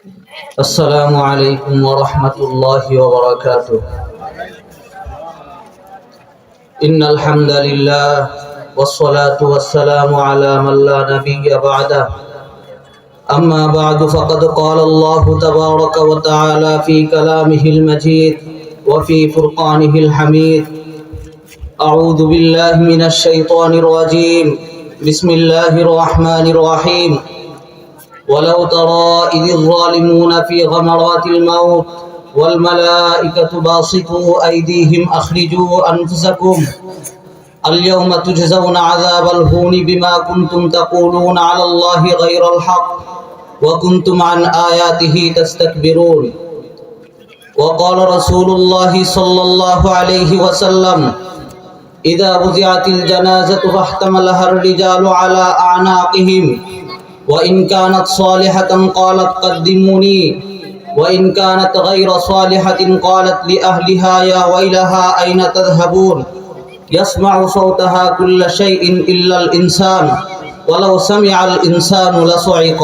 السلام عليكم ورحمة الله وبركاته. إن الحمد لله والصلاة والسلام على من لا نبي بعده. أما بعد فقد قال الله تبارك وتعالى في كلامه المجيد وفي فرقانه الحميد: أعوذ بالله من الشيطان الرجيم. بسم الله الرحمن الرحيم. ولو ترى إذ الظالمون في غمرات الموت والملائكة باسطوا أيديهم أخرجوا أنفسكم اليوم تجزون عذاب الهون بما كنتم تقولون على الله غير الحق وكنتم عن آياته تستكبرون. وقال رسول الله صلى الله عليه وسلم: إذا وضعت الجنازة فاحتملها الرجال على أعناقهم وإن كانت صالحة قالت قدموني وإن كانت غير صالحة قالت لأهلها يا ويلها أين تذهبون يسمع صوتها كل شيء إلا الإنسان ولو سمع الإنسان لصعق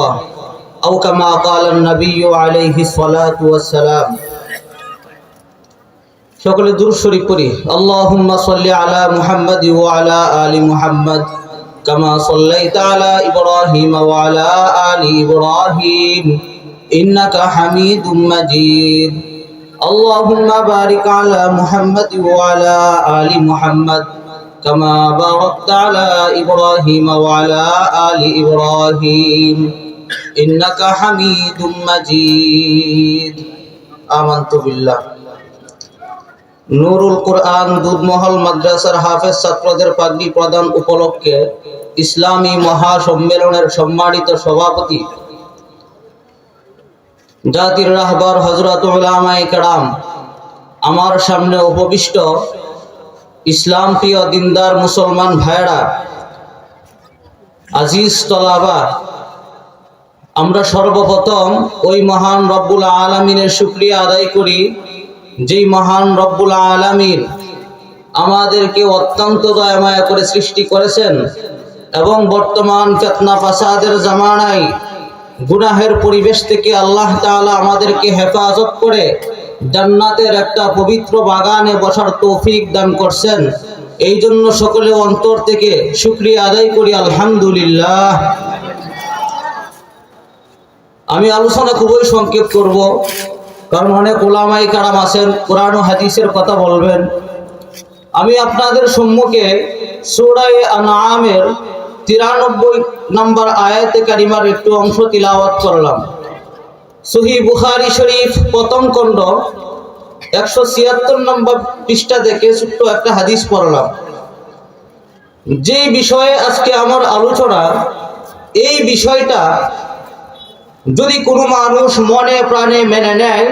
أو كما قال النبي عليه الصلاة والسلام. সকলে দুরূদ শরীফ পড়ি। আল্লাহুম্মা সাল্লি আলা মুহাম্মাদ ওয়া আলা আলি মুহাম্মাদ কামা সাল্লাইতা আলা ইব্রাহিম ওয়া আলা আলি ইব্রাহিম ইন্নাকা হামিদুম মাজিদ। আল্লাহুম্মা বারিক আলা মুহাম্মাদ ওয়া আলা আলি মুহাম্মাদ কামা বারাকতা আলা ইব্রাহিম ওয়া আলা আলি ইব্রাহিম ইন্নাকা হামিদুম মাজিদ। আমানতু বিল্লাহ। নুরুল কুরআন দুধমহল মাদ্রাসার হাফেজ ছাত্রদের পাগড়ি প্রদান উপলক্ষে ইসলামী মহাসম্মেলনের সম্মানিত সভাপতি জাতির রাহবার হযরত উলামায়ে কেরাম, আমার সামনে উপবিষ্ট ইসলাম প্রিয় দিনদার মুসলমান ভাইরা, আজিজ তলাবা, আমরা সর্বপ্রথম ওই মহান রব্বুল আলামিনের শুকরিয়া আদায় করি যেই মহান রব্বুল আলামিন আমাদেরকে অত্যন্ত দয়া মায়া করে সৃষ্টি করেছেন এবং বর্তমান ফিতনা ফাসাদের জামানায় গুনাহের পরিবেশ থেকে আল্লাহ তাআলা আমাদেরকে হেফাজত করে জান্নাতের একটা পবিত্র বাগানে বসার তৌফিক দান করছেন। এই জন্য সকলে অন্তর থেকে শুকরিয়া আদায় করি আলহামদুলিল্লাহ। আমি আলোচনা খুবই সংক্ষেপ করব, কারণ অনেক উলামায়ে কেরাম আছেন, কোরআন ও হাদিসের কথা বলবেন। আমি আপনাদের সম্মুখে সূরা আনআমের 93 নম্বর আয়াতে কারিমার একটু অংশ তিলাওয়াত করলাম। সহিহ বুখারী শরীফ প্রথম খণ্ড 176 নম্বর পৃষ্ঠা থেকে ছোট্ট একটা হাদিস পড়লাম। যে বিষয়ে আজকে আমার আলোচনা, এই বিষয়টা যদি কোনো মানুষ মনে প্রাণে মেনে নেয়,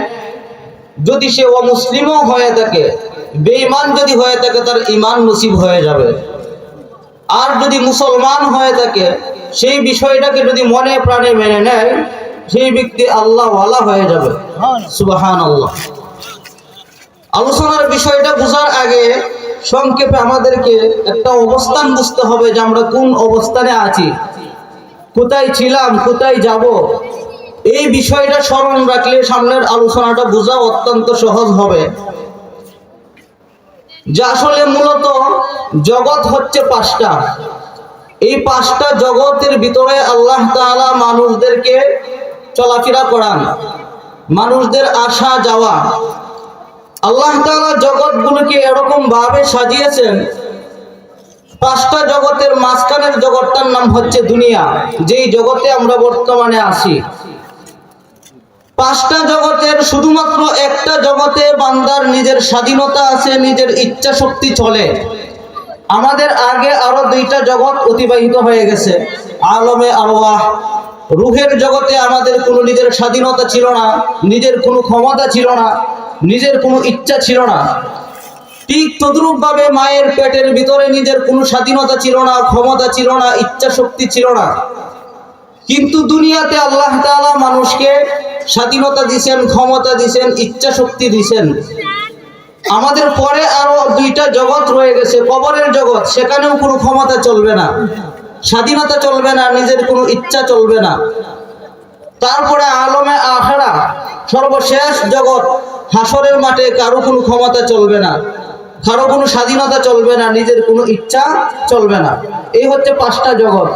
যদি সে অমুসলিমও হয়ে থাকে, বেঈমান যদি হয়ে থাকে, তার ঈমান নসিব হয়ে যাবে। আর যদি মুসলমান হয়ে থাকে, সেই বিষয়টাকে যদি মনে প্রাণে মেনে নেয়, সেই ব্যক্তি আল্লাহ ওয়ালা হয়ে যাবে। সুবহানাল্লাহ। আলোচনার বিষয়টা বোঝার আগে সংক্ষেপে আমাদেরকে একটা অবস্থান বুঝতে হবে যে আমরা কোন অবস্থানে আছি, কোথায় ছিলাম, কোথায় যাব। এই বিষয়টা স্মরণ রাখলে সামনের আলোচনাটা বোঝা অত্যন্ত সহজ হবে। যে আসলে মূলত জগৎ হচ্ছে পাঁচটা। এই পাঁচটা জগতের ভিতরে আল্লাহ তাআলা মানুষদেরকে চলাফেরা করান, মানুষদের আসা যাওয়া। আল্লাহ তাআলা জগৎগুলোকে এরকম ভাবে সাজিয়েছেন, পাঁচটা জগতের মাঝখানের জগৎটার নাম হচ্ছে দুনিয়া, যেই জগতে আমরা বর্তমানে আছি। পাঁচটা জগতের শুধুমাত্র একটা জগতে বান্দার নিজের স্বাধীনতা আছে, নিজের ইচ্ছা শক্তি চলে। আমাদের আগে আরো দুইটা জগৎ অতিবাহিত হয়ে গেছে, আলমে আরওয়াহ, রূহের জগতে আমাদের কোনো নিজের স্বাধীনতা ছিল না, নিজের কোনো ক্ষমতা ছিল না, নিজের কোনো ইচ্ছা ছিল না। ঠিক তদ্রূপ ভাবে মায়ের পেটের ভিতরে নিজের কোনো স্বাধীনতা ছিল না, ক্ষমতা ছিল না, ইচ্ছা শক্তি ছিল না। কিন্তু দুনিয়াতে আল্লাহ তাআলা মানুষকে স্বাধীনতা দিয়েছেন, ক্ষমতা দিয়েছেন, ইচ্ছা শক্তি দিয়েছেন। আমাদের পরে আরো দুইটা জগৎ রয়ে গেছে, কবরের জগৎ, সেখানেও কোনো ক্ষমতা চলবে না, স্বাধীনতা চলবে না, নিজের কোনো ইচ্ছা চলবে না। তারপরে আলমে আখিরাত সর্বশেষ জগৎ, হাসরের মাঠে কারো কোনো ক্ষমতা চলবে না, কারো কোনো স্বাধীনতা চলবে না, নিজের কোনো ইচ্ছা চলবে না। এই হচ্ছে 5টা জগৎ।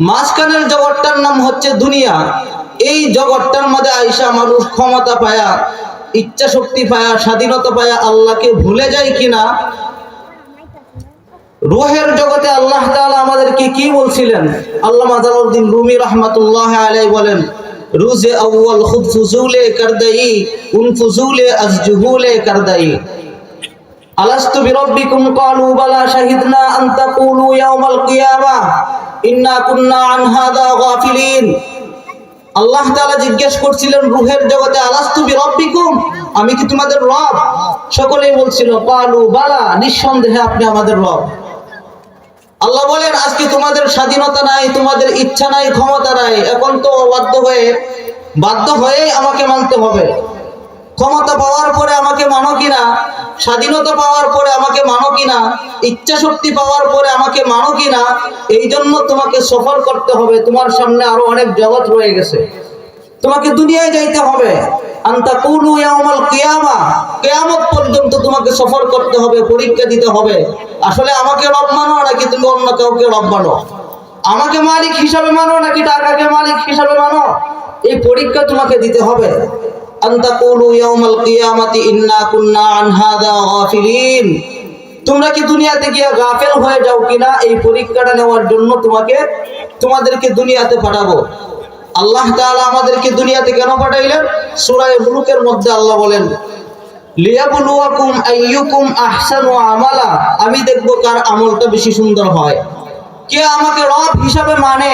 মাঝখানের জগৎটার নাম হচ্ছে দুনিয়া। এই জগৎটার মধ্যে আইসা মানুষ ক্ষমতা পায়া, ইচ্ছা শক্তি পায়া, স্বাধীনতা পায়া আল্লাহকে ভুলে যায় কিনা। রূহের জগতে আল্লাহ তাআলা আমাদেরকে কি বলছিলেন? আল্লামা জালালউদ্দিন রুমি রাহমাতুল্লাহ আলাইহি বলেন, রুজে আউয়াল খুদ ফুজুলে করদাই উন ফুজুলে আজজুহুলে করদাই আলাস্তু বিরাব্বিকুম ক্বালু বালা শাহিদনা আন তাকুলু ইয়াউমাল কিয়ামাহ ইন্না কুন্না আন হাদা গাফিলিন। আল্লাহ তাআলা জিজ্ঞেস করছিলেন রূহের জগতে, আলাস্তু বিরাব্বিকুম, আমি কি তোমাদের রব? সকলেই বলছিল ক্বালু বালা, নিঃসন্দেহে আপনি আমাদের রব। আল্লাহ বলেন, আজকে তোমাদের স্বাধীনতা নাই, তোমাদের ইচ্ছা নাই, ক্ষমতা নাই, এখন তো বাধ্য হয়ে আমাকে মানতে হবে। ক্ষমতা পাওয়ার পরে আমাকে মানো কিনা, স্বাধীনতা পাওয়ার পরে আমাকে মানো কিনা, ইচ্ছা শক্তি পাওয়ার পরে আমাকে মানো কিনা, এই জন্য তোমাকে সফর করতে হবে। তোমার সামনে আরো অনেক জগৎ রয়ে গেছে, তোমাকে দুনিয়ায় যাইতে হবে। আনতাকুলু ইয়াউমাল কিয়ামাহ, কিয়ামত পর্যন্ত তোমাকে সফর করতে হবে, পরীক্ষা দিতে হবে। আসলে আমাকে রব মানো নাকি তুমি অন্য কাউকে রব মানো? আমাকে মালিক হিসাবে মানো নাকি টাকাকে মালিক হিসাবে মানো? এই পরীক্ষা তোমাকে দিতে হবে। আনতাকুলু ইয়াউমাল কিয়ামাতি ইন্না কুন্না আন হাদা গাফিলিন, তোমরা কি দুনিয়াতে গিয়ে গাফেল হয়ে যাও কিনা, এই পরীক্ষাটা নেওয়ার জন্য তোমাদেরকে দুনিয়াতে পাঠাবো। আল্লাহ তাআলা আমাদেরকে দুনিয়াতে কেন পাঠাইলেন? সূরা মুলুকের মধ্যে আল্লাহ বলেন, লিয়াবলুয়াকুম আইয়ুকুম আহসানু আমালা, আমি দেখব কার আমলটা বেশি সুন্দর হয়, কে আমাকে রব হিসাবে মানে,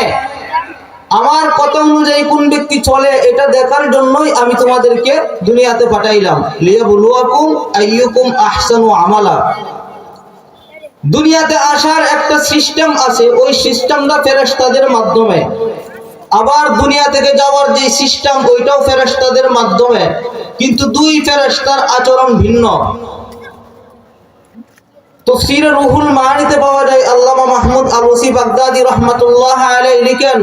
আমার কথা অনুযায়ী কোন ব্যক্তি চলে, এটা দেখার জন্যই আমি তোমাদেরকে দুনিয়াতে পাঠাইলাম। লিয়াবলুয়াকুম আইয়ুকুম আহসানু আমালা। দুনিয়াতে আসার একটা সিস্টেম আছে, ওই সিস্টেমটা ফেরেশতাদের মাধ্যমে। আবার দুনিয়া থেকে যাওয়ার যে সিস্টেম, ওইটাও ফেরেশতাদের মাধ্যমে, কিন্তু দুই ফেরেশতার আচরণ ভিন্ন। তাফসীরে রুহুল মাআনিতে পাওয়া যায়, আল্লামা মাহমুদ আলুসি বাগদাদি রাহমাতুল্লাহ আলাইহি লিখেন,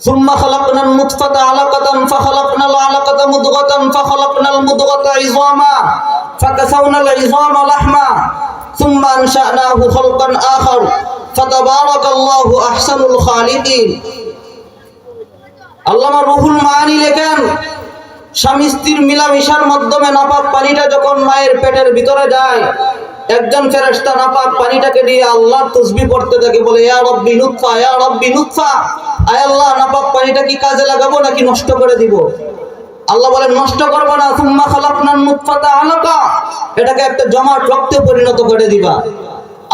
সুম্মা খালাকনাল নুতফাতা আলাকাতান ফাখালাকনাল আলাকাতা মুদগাতান ফাখালাকনাল মুদগাতা ইযামা ফাকাসাউনাল ইযামা লাহমা সুম্মা আনশানাহু খালকান আখার ফাতাবারাকাল্লাহু আহসানুল খালিকিন। আল্লামা রুহুল মাআনি লেখেন, স্বামী স্ত্রীর মিলামিশার মাধ্যমে নাপাক পানিটা যখন মায়ের পেটের ভিতরে যায়, একজন ফেরেশতা নাপাক পানিটাকে নিয়ে আল্লাহর তাসবিহ পড়তে থাকে, বলে ইয়া রাব্বি নুতফা, ইয়া রাব্বি নুতফা, আয় আল্লাহ নাপাক পানিটা কি কাজে লাগাবো নাকি নষ্ট করে দিব? আল্লাহ বলেন, নষ্ট করব না। সুম্মা খালাকনান নুতফাতা আলাকা, এটাকে একটা জমাট রক্তে পরিণত করে দিবা।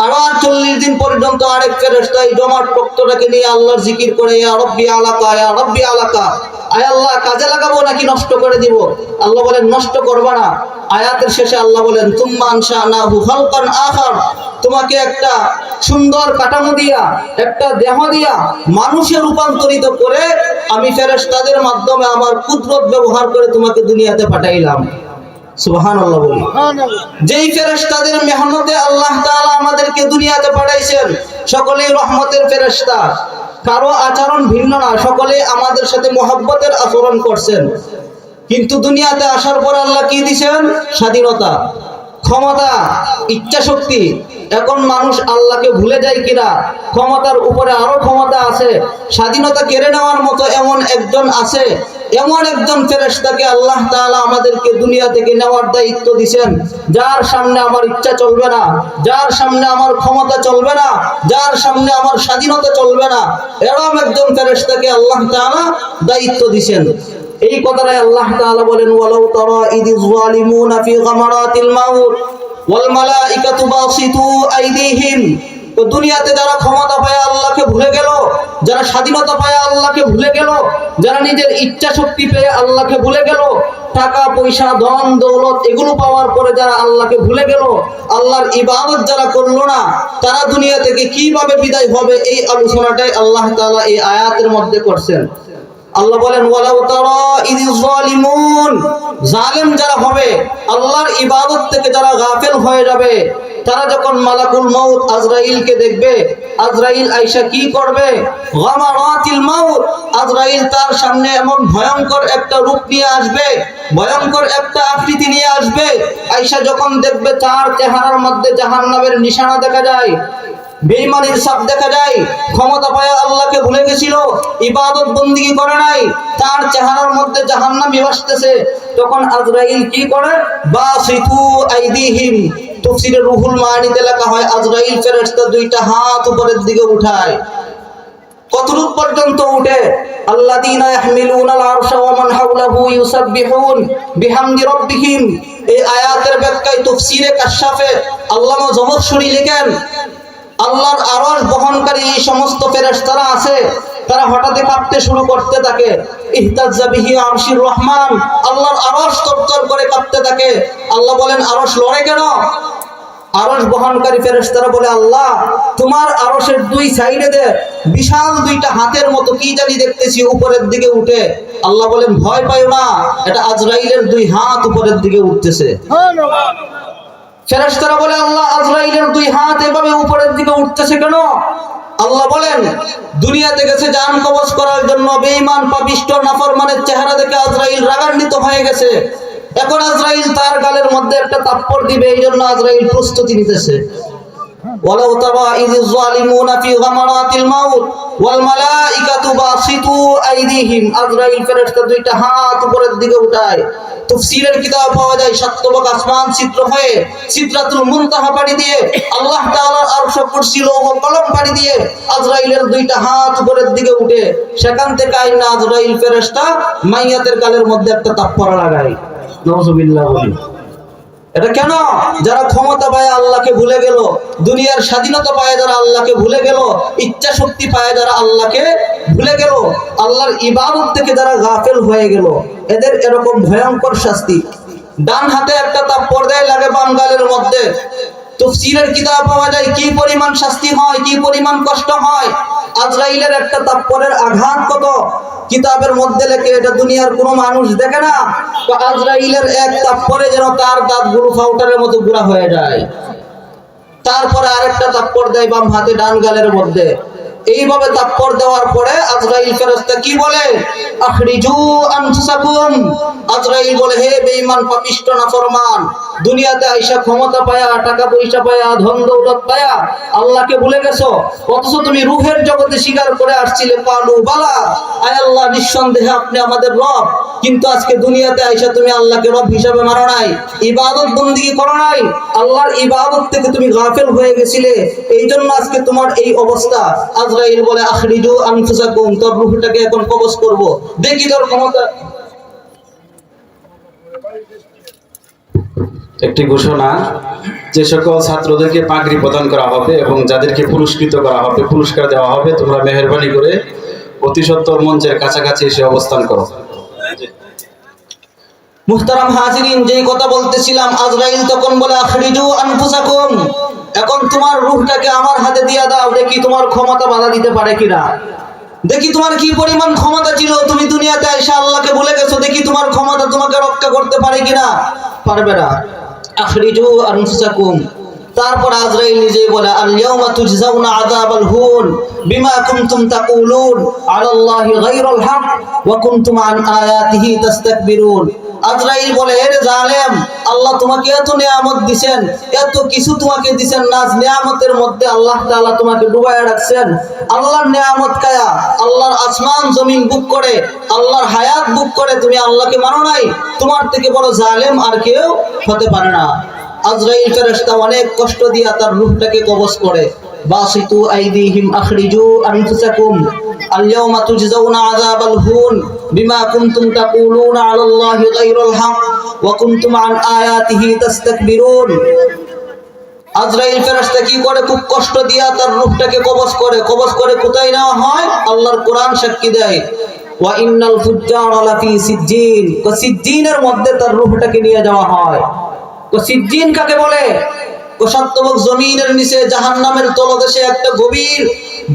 আবার 40 দিন পর্যন্ত আরেক ফেরেশতা এই জমাট রক্তটাকে নিয়ে আল্লাহর জিকির করে, ইয়া রাব্বি আলাকা, ইয়া রাব্বি আলাকা, আয় আল্লাহ কাজে লাগাবো নাকি নষ্ট করে দিব? আল্লাহ বলেন, নষ্ট করবা না। আয়াতের শেষে আল্লাহ বলেন, তুম্মা আনশানাহু খালকান আখার, তোমাকে একটা সুন্দর কাঠামো দিয়া, একটা দেহ দিয়া মানুষে রূপান্তরিত করে আমি ফেরেশতাদের মাধ্যমে আমার কুদরত ব্যবহার করে তোমাকে দুনিয়াতে পাঠাইলাম। সুবহানাল্লাহ বলি। যেই ফেরেশতাদের মেহনতে আল্লাহ তাআলা আমাদেরকে দুনিয়াতে পাঠাইছেন, সকলেই রহমতের ফেরেশতা, কারো আচরণ ভিন্ন না, সকলে আমাদের সাথে মহব্বতের আচরণ করছেন। কিন্তু দুনিয়াতে আসার পর আল্লাহ কি দিয়েছেন? স্বাধীনতা, ক্ষমতা, ইচ্ছা শক্তি। এখন মানুষ আল্লাহকে ভুলে যায় কিনা? ক্ষমতার উপরে আরো ক্ষমতা আছে, স্বাধীনতা কেড়ে নেওয়ার মতো এমন একজন আছে, এমন একজন ফেরেশতাকে আল্লাহ তাআলা আমাদেরকে দুনিয়া থেকে নেওয়ার দায়িত্ব দিয়েছেন, যার সামনে আমার ইচ্ছা চলবে না, যার সামনে আমার ক্ষমতা চলবে না, যার সামনে আমার স্বাধীনতা চলবে না, এরকম একজন ফেরেশতাকে আল্লাহ তাআলা দায়িত্ব দিয়েছেন। এই কথাটাই আল্লাহ তাআলা বলেন, ওয়ালাউ তারা ইদিজ যালিমুনা ফি গামারাতিল মাউত ওয়াল মালাইকাতু বাসিতু আইদিহিম। তো দুনিয়াতে যারা ক্ষমতা পায় আল্লাহকে ভুলে গেল, যারা স্বাধীনতা পায় আল্লাহকে ভুলে গেল, যারা নিজের ইচ্ছা শক্তি পেয়ে আল্লাহকে ভুলে গেল, টাকা পয়সা ধন দৌলত এগুলো পাওয়ার পরে যারা আল্লাহকে ভুলে গেল, আল্লাহর ইবাদত যারা করলো না, তারা দুনিয়া থেকে কিভাবে বিদায় হবে, এই আলোচনাটাই আল্লাহ তাআলা এই আয়াতের মধ্যে করছেন। আল্লাহ বলেন, ওয়ালাউ তারা ইদিজ যালিমুন, জালেম যারা হবে, আল্লাহর ইবাদত থেকে যারা গাফেল হয়ে যাবে, তারা যখন মালাকুল মউত আজরাইলকে দেখবে, আজরাইল আয়েশা কি করবে? গামারাতিল মাউত, আজরাইল তার সামনে এমন ভয়ঙ্কর একটা রূপ নিয়ে আসবে, ভয়ঙ্কর একটা আকৃতি নিয়ে আসবে। আয়েশা যখন দেখবে তার চেহারার মধ্যে জাহান্নামের নিশানা দেখা যায়, বেঈমানির ছাপ দেখা যায়, ক্ষমতা পায় আল্লাহকে ভুলে গেছিল, ইবাদত বন্দেগী করে নাই, তার চেহারার মধ্যে জাহান্নামী ভাসতেছে। তখন আজরাইল কি করে? বাসিতু আইদিহিম, তাফসীরে রুহুল মাআনিতে লেখা হয় আজরাইল ফেরেশতা দুইটা হাত উপরের দিকে উঠায়। কতটুক পর্যন্ত উঠে? আল্লাযীনা ইয়াহমিলুনাল আরশা ওয়া মান হাওলাহু ইউসাব্বিহুন বিহামদি রাব্বিহিম। এই আয়াতের ব্যাখ্যায় তাফসীরে কাশফে আল্লামা জমখশরী লিখেন, আল্লাহর আরশ বহনকারী এই সমস্ত ফেরেশতারা আছে, তারা হঠাৎ কাঁপতে শুরু করতে থাকে। ইহতাজ্জা বিহি আরশির রহমান, আল্লাহর আরশ তরতর করে কাঁপতে থাকে। আল্লাহ বলেন আরশ লড়ে কেন? আরশ বহনকারী ফেরেশতারা বলে, আল্লাহ তোমার আরশের দুই সাইডে বিশাল দুইটা হাতের মতো কি জানি দেখতেছি উপরের দিকে উঠে। আল্লাহ বলেন ভয় পাইও না, এটা আজরাইলের দুই হাত উপরের দিকে উঠতেছে। ফেরেশতারা বলে, আল্লাহ আজরাইলের দুই হাত এভাবে উপরের দিকে উঠতেছে কেন? আল্লাহ বলেন দুনিয়াতে গেছে জান কবজ করার জন্য, বেঈমান পাপিষ্ঠ নাফরমানের চেহারা দেখে আজরাইল রাগান্বিত হয়ে গেছে। এখন আজরাইল তার গালের মধ্যে একটা তাপ্পড় দিবে, এই জন্য আজরাইল প্রস্তুতি নিতেছে। ওয়ালাউ তারা ইযিজ যালিমুনা ফি গামারাতিল মাউত ওয়াল মালাইকাতু বাসিতু আইদিহিম, আজরাইল ফেরেশতা দুইটা হাত উপরের দিকে উঠায়। তাফসীরের কিতাব পাওয়া যায় সাতবক আসমান ছিদ্র হয়ে সিদরাতুল মুনতাহা পাড়ি দিয়ে আল্লাহ তাআলার আরশ কুরসি লৌহ কলম পাড়ি দিয়ে আজরাইলের দুইটা হাত উপরের দিকে উঠে, সেখান থেকে আইনা আজরাইল ফেরেশতা মাইয়াতের গালের মধ্যে একটা তাপ্পড় লাগায়। নাউযুবিল্লাহ বলি। এটা কেন? যারা ক্ষমতা পায় আল্লাহকে ভুলে গেল, দুনিয়ার স্বাধীনতা পায় যারা আল্লাহকে ভুলে গেল, ইচ্ছা শক্তি পায় যারা আল্লাহকে ভুলে গেল, আল্লাহর ইবাদত থেকে যারা গাফেল হয়ে গেল, এদের এরকম ভয়ঙ্কর শাস্তি। ডান হাতে একটা তাপ্পড় দেয়, লাগে বাম গালের মধ্যে। তাফসীরের কিতাব পাওয়া যায় কি পরিমাণ শাস্তি হয়, কি পরিমাণ কষ্ট হয়। আজরাইলের একটা তাপ্পড়ের আঘাত কত, কিতাবের মধ্যে লেখে, এটা দুনিয়ার কোনো মানুষ দেখে না। তো আজরাইলের এক তাপ্পড়ে যেন তার দাঁতগুলো পাউডারের মতো গুঁড়া হয়ে যায়। তারপরে আরেকটা তাপ্পড় দেয় বাম হাতে ডান গালের মধ্যে। এইভাবে তাপ্পড় দেওয়ার পরে আজরাইল ফেরেশতা কি বলে? আখরিজু আনফুসাকুম, আজরাইল বলে হে বেঈমান পাপিষ্ঠ নাফরমান, দুনিয়াতে আইসা ক্ষমতা পায়া, টাকা পয়সা পায়া, ধন দৌলত পায়া আল্লাহকে ভুলে গেছো, অথচ তুমি রূহের জগতে স্বীকার করে আসছিলে কালু বালা, আয় আল্লাহ নিঃসন্দেহে আপনি আমাদের রব, কিন্তু আজকে দুনিয়াতে আইসা তুমি আল্লাহকে রব হিসাবে মানো নাই, ইবাদত বন্দেগী করো নাই, আল্লাহর ইবাদত থেকে তুমি গাফেল হয়ে গেছিলে, এই জন্য আজকে তোমার এই অবস্থা। আজরাইল বলে আখরিজু আনফুসাকুম, তোর রূহটাকে এখন কবজ করব, দেখি তোর ক্ষমতা। একটি ঘোষণা, যে সকল ছাত্রদেরকে পাগড়ি প্রদান করা হবে এবং যাদেরকে পুরস্কৃত করা হবে, পুরস্কার দেওয়া হবে, তোমরা মেহেরবানি করে অতি সত্বর মঞ্চের কাছাকাছি এসে অবস্থান করো। মুহতারাম হাজিরিন, যেই কথা বলতেছিলাম, আজরাইল তখন বলে আখরিজু আনফুসাকুম, এখন তোমার রূহটাকে আমার হাতে দিয়া দাও, দেখি তোমার ক্ষমতা বাধা দিতে পারে কিনা, দেখি তোমার কি পরিমাণ ক্ষমতা ছিল, তুমি দুনিয়াতে আইসা আল্লাহকে ভুলে গেছো, দেখি তোমার ক্ষমতা তোমাকে রক্ষা করতে পারে কিনা। পারবে না। আখরিজু আনফুসাকুম। তারপর আজরাইল নিজেই বলে আল ইয়াউমা তুজজাউনা আযাবাল হুন বিমা কুনতুম তাকুলুন আলাল্লাহি গায়রুল হক ওয়া কুনতুম আন আয়াতিহি তাস্তাকবিরুন। আজরাইল বলে, হে জালেম, আল্লাহ তোমাকে এত নিয়ামত দিবেন, এত কিছু তোমাকে দিবেন না, নিয়ামতের মধ্যে আল্লাহ তাআলা তোমাকে ডুবাইয়া রাখছেন। আল্লাহর নিয়ামত কায়া, আল্লাহর আসমান জমিন বুক করে, আল্লাহর হায়াত বুক করে তুমি আল্লাহকে মানো নাই, তোমার থেকে বড় জালেম আর কেউ হতে পারে না। আজরাইল ফেরেশতা অনেক কষ্ট দিয়া তার রূহটাকে কবজ করে। বাসিতু আইদিহিম আখরিজু আনফুসাকুম আল ইয়াউমা তুজজাউনা আযাবাল হুন বিমা কুনতুম তাকুলুনা আলাল্লাহি গায়রুল হক ওয়া কুনতুম আন আয়াতিহি তাস্তাকবিরুন। আজরাইল ফেরেশতা কি করে? খুব কষ্ট দিয়া তার রূহটাকে কবজ করে। কবজ করে কোথায় নেওয়া হয়? আল্লাহর কোরআন সাক্ষী দেয়, ওয়া ইন্নাল ফুজ্জারা লাফি সিজ্জিন, সিজ্জিনের মধ্যে তার রূহটাকে নিয়ে যাওয়া হয়। তো সিজ্জিন কাকে বলে? সাতবক জমিনের নিচে জাহান্নামের তলদেশে একটা গভীর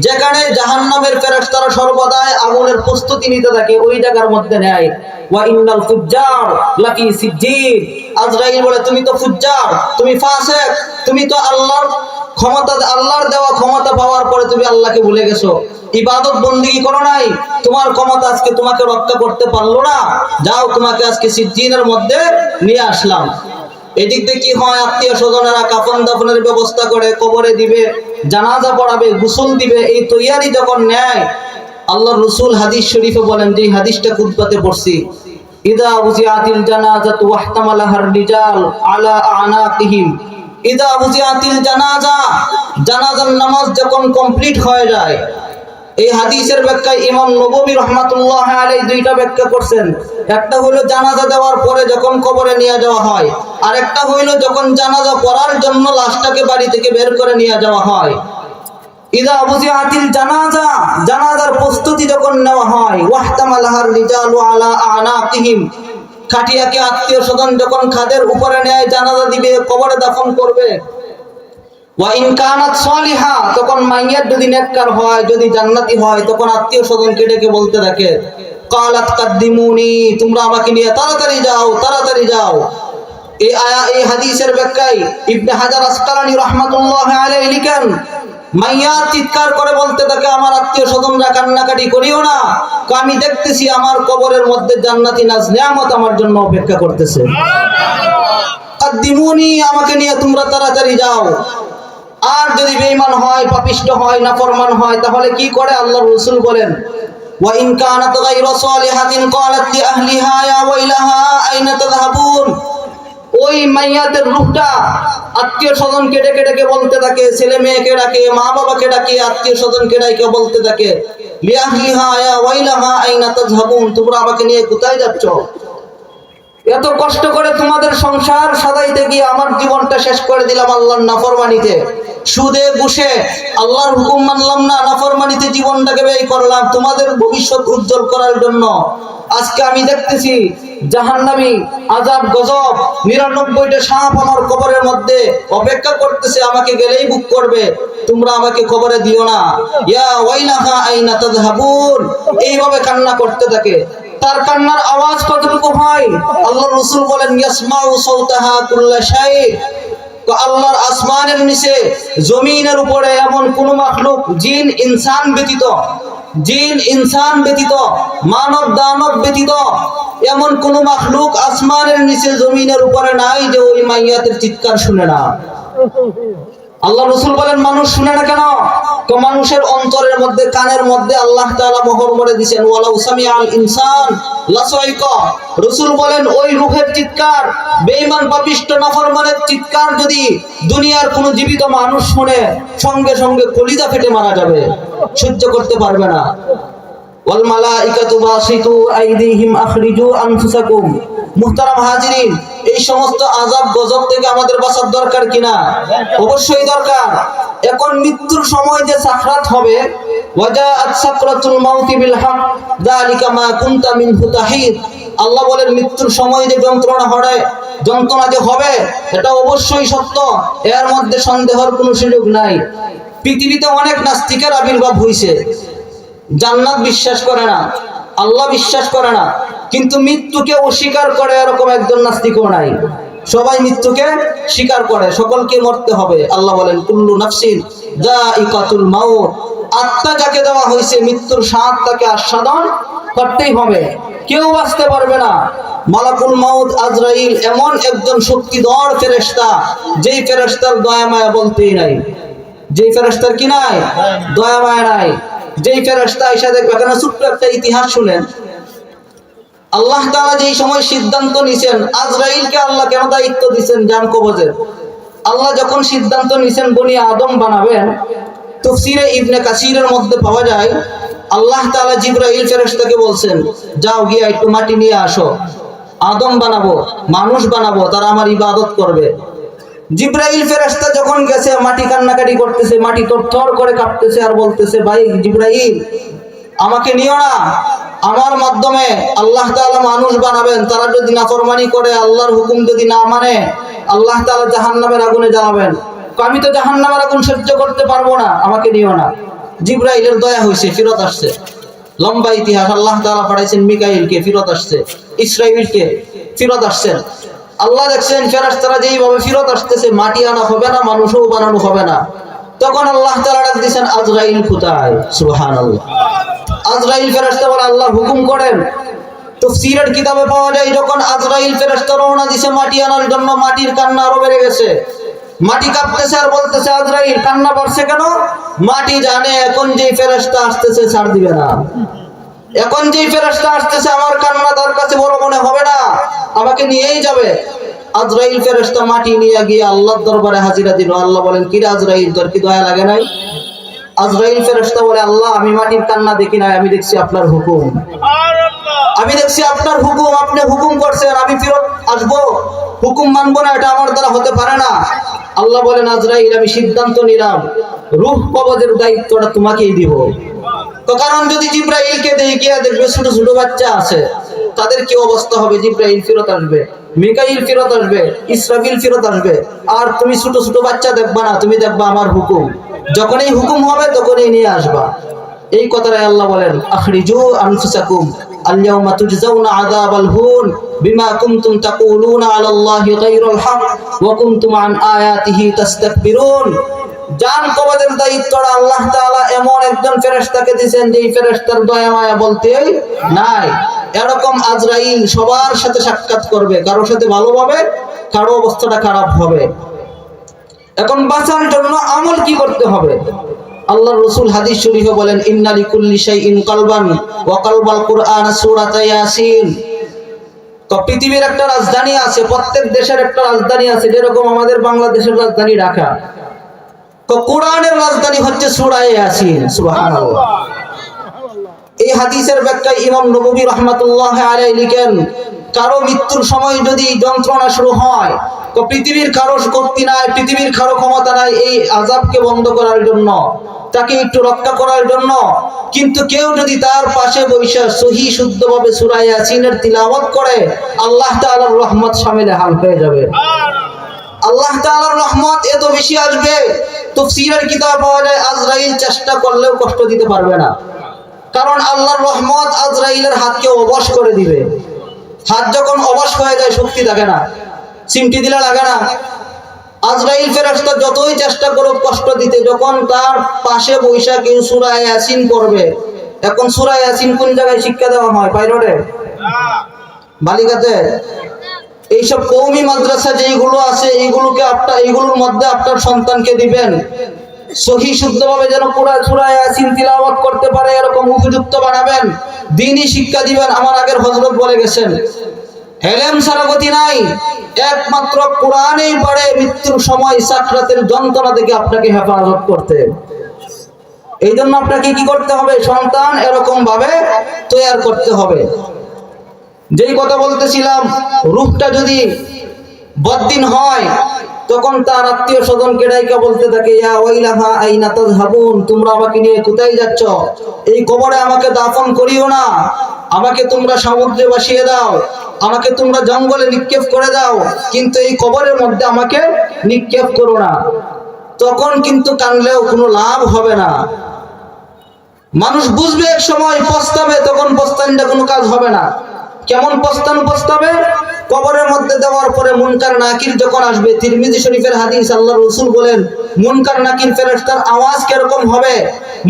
যেখানে জাহান্নামের ফেরেশতারা সর্বদাই আগুনের প্রস্তুতি নিতে থাকে ওই জায়গার মধ্যে নেয়। ওয়া ইন্নাল ফুজ্জার লাফি সিজ্জিন। আজরাইল বলে তুমি তো ফুজ্জার, তুমি ফাসিক, তুমি তো আল্লাহর ক্ষমতা, আল্লাহর দেওয়া ক্ষমতা পাওয়ার পরে তুমি আল্লাহকে ভুলে গেছো, ইবাদত বন্দেগী করো নাই, তোমার ক্ষমতা আজকে তোমাকে রক্ষা করতে পারলো না, যাও তোমাকে আজকে সিজ্জিনের মধ্যে নিয়ে আসলাম। এদিক দিয়ে কি হয়, আত্মীয় স্বজনেরা কাফন দাফনের ব্যবস্থা করে, কবরে দিবে, জানাজা পড়াবে, গোসল দিবে, এই তৈয়ারি যখন নেয়, আল্লাহর রাসূল হাদিস শরীফে বলেন, যে হাদিসটা খুতবাতে পড়ছি, ইদা উজিআতিল জানাজাতু ওয়াহতামালাহার রিজাল আলা আনাকিহিম। ইদা উজিআতিল জানাজা, জানাজার নামাজ যখন কমপ্লিট হয়ে যায়। এই হাদিসের ব্যাখ্যায় ইমাম নববী রাহমাতুল্লাহ আলাইহি দুইটা ব্যাখ্যা করছেন। একটা হলো জানাজা দেওয়ার পরে যখন কবরে নিয়ে যাওয়া হয়, আর একটা হইলো যখন জানাজা পড়ার জন্য লাশটাকে বাড়ি থেকে বের করে নিয়ে যাওয়া হয়। ইদা উজিআতিল জানাজা, জানাজার প্রস্তুতি যখন নেওয়া হয়, ওয়াহতামালাহার রিজালু আলা আনাকিহিম, খাটিয়াকে আত্মীয় স্বজন যখন খাদের উপরে নেয়, জানাজা দিবে, কবরে দাফন করবে। ওয়া ইন কানাত সালিহা, তখন মাইয়াত যদি নেককার হয়, যদি জান্নাতি হয়, তখন আত্মীয় স্বজনকে ডেকে বলতে থাকে, কালাত কাদ্দিমুনি, তোমরা আমাকে নিয়ে তাড়াতাড়ি যাও, তাড়াতাড়ি যাও। এই হাদিসের ব্যাখ্যায় ইবনে হাজার আসকালানী রাহমাতুল্লাহ আলাইহি লিখেন, মাইয়াত চিৎকার করে বলতে থাকে, আমার আত্মীয় স্বজনরা কান্নাকাটি করিও না, আমি দেখতেছি আমার কবরের মধ্যে জান্নাতি নাজ নিয়ামত আমার জন্য অপেক্ষা করতেছে, কাদ্দিমুনি, আমাকে নিয়ে তোমরা তাড়াতাড়ি যাও। আর যদি বেঈমান হয়, পাপিষ্ট হয়, নাফরমান হয়, তাহলে কি করে? আল্লাহর রাসূল বলেন, ওয়া ইন কানাত গায়রা সালিহাতিন ক্বালাত লি আহলিহা ইয়া ওয়াইলাহা আইনা তাযহাবুন। ওই মাইয়াতের রূহটা আত্মীয় স্বজনকে ডেকে ডেকে বলতে থাকে, ছেলে মেয়েকে ডাকে, মা বাবাকে ডাকে, আত্মীয় স্বজনকে ডাকে বলতে থাকে, লি আহলিহা ইয়া ওয়াইলাহা আইনা তাযহাবুন, তোমরা আমাকে নিয়ে কোথায় যাচ্ছ? এত কষ্ট করে তোমাদের সংসার সাজাইতে গিয়ে আমার জীবনটা শেষ করে দিলাম আল্লাহর নাফরমানিতে, সুদে ঘুষে আল্লাহর হুকুম মানলাম না, নাফরমানিতে জীবনটাকে ব্যয় করলাম তোমাদের ভবিষ্যৎ উজ্জ্বল করার জন্য। আজকে আমি দেখতেছি জাহান্নামী আযাব গজব, ৯৯টা সাপ আমার কবরের মধ্যে অপেক্ষা করতেছে, আমাকে গেলেই বুক করবে, তোমরা আমাকে কবরে দিও না, ইয়া ওয়াইলাহা আইনা তাযহাবুন। এইভাবে কান্না করতে থাকে। তার কান্নার আওয়াজ কতটুকু হয়? আল্লাহর রাসূল বলেন, ইয়াসমাউ সাওতাহা কুল্লা শাই। তো আল্লাহর আসমানের নিচে, জমিনের উপরে এমন কোন মাখলুক, জিন ইনসান ব্যতীত, জিন ইনসান ব্যতীত, মানব দানব ব্যতীত এমন কোন মাখলুক আসমানের নিচে, জমিনের উপরে নাই যে ওই মাইয়াতের চিৎকার শুনে না। আল্লাহ রাসূল বলেন, মানুষ শুনে না কেন? তো মানুষের অন্তরের মধ্যে, কানের মধ্যে আল্লাহ তাআলা মোহর করে দিয়েছেন, ওয়ালাউ সামিআল ইনসান লাসাইকা। রাসূল বলেন, ওই রূহের চিৎকার, বেঈমান পাপিষ্ট নাফরমানের চিৎকার যদি দুনিয়ার কোনো জীবিত মানুষ শুনে, সঙ্গে সঙ্গে কলিজা ফেটে মারা যাবে, সহ্য করতে পারবে না। ওয়াল মালাইকাতু বাসিতু আইদিহিম আখরিজু আনফুসাকুম। মুহতারাম হাজিরিন, এই সমস্ত আযাব গজব থেকে আমাদের বাঁচার দরকার কিনা? অবশ্যই দরকার। এখন মৃত্যুর সময় যে সাকরাত হবে, ওয়াজাআত সাকরাতুল মাউতি বিল হক যালিকা মা কুনতা মিনহু তাহিদ। আল্লাহ বলেন, মৃত্যুর সময় যে যন্ত্রণা হবে, যন্ত্রণা যে হবে, এটা অবশ্যই সত্য, এর মধ্যে সন্দেহের কোনো সুযোগ নাই। পৃথিবীতে অনেক নাস্তিকের আবির্ভাব হয়েছে, জান্নাত বিশ্বাস করে না, আল্লাহ বিশ্বাস করে না, কিন্তু মৃত্যুকে অস্বীকার করে এরকম একজন নাস্তিকও নাই। সবাই মৃত্যুকে স্বীকার করে, সকলকে মরতে হবে। আল্লাহ বলেন, কুল্লু নাফসিন যায়িকাতুল মাউত। আত্মা যাকে দেওয়া হয়েছে মৃত্যুর স্বাদ তাকে আস্বাদন করতেই হবে, কেউ বাঁচতে পারবে না। মালাকুল মাউত আজরাইল এমন একজন শক্তিধর ফেরেশতা, যেই ফেরেশতার দয়া মায়া বলতেই নাই, যেই ফেরেশতার কি নাই? দয়া মায়া নাই। যেই ফেরেশতা এসে দেখবে, এখানে ছোট্ট একটা ইতিহাস শুনেন। আল্লাহ তাআলা যেই সময় সিদ্ধান্ত নিছেন, আজরাইলকে আল্লাহ কেন দায়িত্ব দিয়েছেন জান কবজের? আল্লাহ যখন সিদ্ধান্ত নিছেন বনি আদম বানাবেন, তাফসীরে ইবনে কাসিরের মধ্যে পাওয়া যায়, আল্লাহ তাআলা জিবরাইল ফেরেশতাকে বলছেন, যাও গিয়ে একটু মাটি নিয়ে আসো, আদম বানাবো, মানুষ বানাবো, তারা আমার ইবাদত করবে। জিবরাইল ফেরেশতা যখন গেছে, মাটি কান্নাকাটি করতেছে, মাটি থরথর করে কাঁপতেছে, আর বলতেছে, ভাই জিবরাইল, আমাকে নিও না, আমার মাধ্যমে আল্লাহ তাআলা মানুষ বানাবেন, তারা যদি নাফরমানি করে, আল্লাহর হুকুম যদি না মানে, আল্লাহ তাআলা জাহান্নামের আগুনে জ্বালাবেন। আমি তো জাহান্নামের আগুন সহ্য করতে পারবো না, আমাকে নিও না। জিব্রাইলের দয়া হয়েছে, ফেরত আসছে। লম্বা ইতিহাস। আল্লাহ তাআলা পাঠাইছেন মিকাইলকে, ফেরত আসছে। ইসরাইলকে, ফেরত আসছেন। আল্লাহ দেখছেন ফেরেশতারা যেইভাবে ফেরত আসতেছে, মাটি আনা হবে না, মানুষও বানানো হবে না। তখন আল্লাহ তাআলা ডাক দিয়েছেন, আজরাইল কোথায়? সুবহানাল্লাহ। আজরাইল ফেরেশতা বলে, আল্লাহ হুকুম করেন। তাফসীরের কিতাবে পাওয়া যায়, যখন আজরাইল ফেরেশতা রওনা দিছে মাটি আনার জন্য, মাটির কান্না আরো বেড়ে গেছে। মাটি কাঁপতেছে আর বলতেছে, আজরাইল কান্না করছে কেন? মাটি জানে এখন যেই ফেরেশতা আসতেছে ছাড় দিবে না। এখন যেই ফেরেশতা আসতেছে আমার কান্না তার কাছে বড় মনে হবে না, আমাকে নিয়েই যাবে। আজরাইল ফেরেশতা মাটি নিয়ে গিয়ে আল্লাহর দরবারে হাজিরা দিল। আল্লাহ বলেন, কি রে আজরাইল, তোর কি দয়া লাগে নাই? আজরাইল ফেরেশতা বলে, আল্লাহ আমি মাটির কান্না দেখি নাই, আমি দেখছি আপনার হুকুম। আমি দেখছি আপনার হুকুম, আপনি হুকুম করছেন, আমি ফেরত আসবো, হুকুম মানবো না, এটা আমার দ্বারা হতে পারে না। আল্লাহ বলেন, আজরাইল আমি সিদ্ধান্ত নিলাম, রূহ কবজের দায়িত্বটা তোমাকেই দিব। তো কারণ যদি জিব্রাইলকে দেখিয়ে দেখবে ছোট ছোট বাচ্চা আছে, তাদের কি অবস্থা হবে? জিব্রাইল ফেরত আসবে, মিকাইল ফেরত আসবে, ইসরাফিল ফেরত আসবে, আর তুমি ছোট ছোট বাচ্চা দেখবা না, তুমি দেখবা আমার হুকুম। যখনই হুকুম হবে তখনই নিয়ে আসবা। এই কথাটাই আল্লাহ বলেন, আখরিজু আনফুসাকুম আল-ইয়াওমা তুজজাউনা আযাবাল হুন বিমা কুনতুম তাকুলুনা আলাল্লাহি গায়রাল হক ওয়া কুনতুম আন আয়াতিহি তাস্তাকবিরুন। জান কবজের দায়িত্বটা আল্লাহ তাআলা এমন একজন ফেরেশতাকে দিবেন যে ফেরেশতার দয়া মায়া বলতেই নাই। এরকম আজরাইল সবার সাথে সাক্ষাৎ করবে, কারোর সাথে ভালো হবে, কারো অবস্থাটা খারাপ হবে। এখন বাঁচার জন্য আমল কি করতে হবে? আল্লাহর রাসূল হাদিস শরীফে বলেন, ইন্না লিকুল্লি শাইইন কালবান ওয়া কালবাল কুরআন সূরাতা ইয়াসিন। তো পৃথিবীর একটা রাজধানী আছে, প্রত্যেক দেশের একটা রাজধানী আছে, যেরকম আমাদের বাংলাদেশের রাজধানী ঢাকা। তো কোরআনের রাজধানী হচ্ছে সূরা ইয়াসিন। সুবহানাল্লাহ। এই হাদিসের ব্যাখ্যায় ইমাম নববী রাহমাতুল্লাহি আলাইহি লিখেন, কারো মৃত্যুর সময় যদি যন্ত্রণা শুরু হয়, তো পৃথিবীর কারো শক্তি নাই, পৃথিবীর কারো ক্ষমতা নাই এই আযাবকে বন্ধ করার জন্য, তাকে একটু রক্ষা করার জন্য। কিন্তু কেউ যদি তার পাশে বসে সহি শুদ্ধভাবে সূরা ইয়াসিনের তিলাওয়াত করে, আল্লাহ তাআলার রহমত শামিলে হাল হয়ে যাবে। আল্লাহ তাআলার রহমত এত বেশি আসবে, তাফসীরের কিতাব পাওয়া যায় আজরাইল চেষ্টা করলেও কষ্ট দিতে পারবে না। কারণ আল্লাহর রহমত আজরাইলের হাতকে অবশ করে দিবে। হাত যখন অবশ হয়ে যায় শক্তি থাকে না, চিমটি দিলে লাগে না। আজরাইল ফেরেশতা যতই চেষ্টা করুক কষ্ট দিতে, যখন তার পাশে বৈশা কেউ সূরা ইয়াসিন পড়বে। এখন সূরা ইয়াসিন কোন জায়গায় শিক্ষা দেওয়া হয়? পাইলটে, বালিকাতে, এইসব কওমি মাদ্রাসা যেগুলো আছে এইগুলোর মধ্যে আপনার সন্তানকে দিবেন। সহি শুদ্ধভাবে যেন পুরা সূরা ইয়াসিন তিলাওয়াত করতে পারে এরকম উপযুক্ত বানাবেন। দ্বীনি শিক্ষা দিবেন। আমার আগের হযরত বলে গেছেন, এলেম ছাড়া গতি নাই, একমাত্র কোরআনই পারে মৃত্যুর সময় সাকরাতের যন্ত্রণা থেকে আপনাকে হেফাজত করতে। এই জন্য আপনাকে কি করতে হবে? সন্তান এরকম ভাবে তৈরি করতে হবে। যেই কথা বলতেছিলাম, রূহটা যদি বদদিন হয়, তখন তার আত্মীয় স্বজনকে ডাইকা বলতে থাকে, ইয়া ওয়াইলাহা আইনা তাযহাবুন, তোমরা আমাকে নিয়ে কোথায় যাচ্ছ? এই কবরে আমাকে দাফন করিও না, আমাকে তোমরা সমুদ্রে ভাসিয়ে দাও, আমাকে তোমরা জঙ্গলে নিক্ষেপ করে দাও, কিন্তু এই কবরের মধ্যে আমাকে নিক্ষেপ করো না। তখন কিন্তু কানলেও কোনো লাভ হবে না। মানুষ বুঝবে এক সময়, পস্তাবে, তখন পস্তানিটা কোনো কাজ হবে না। কেমন পস্তাবে? কবরের মধ্যে দেওয়ার পরে মুনকার নাকির যখন আসবে, তিরমিজি শরীফের হাদিস, আল্লাহর রাসূল বলেন, মুনকার নাকির ফেরেশতার আওয়াজ কিরকম হবে?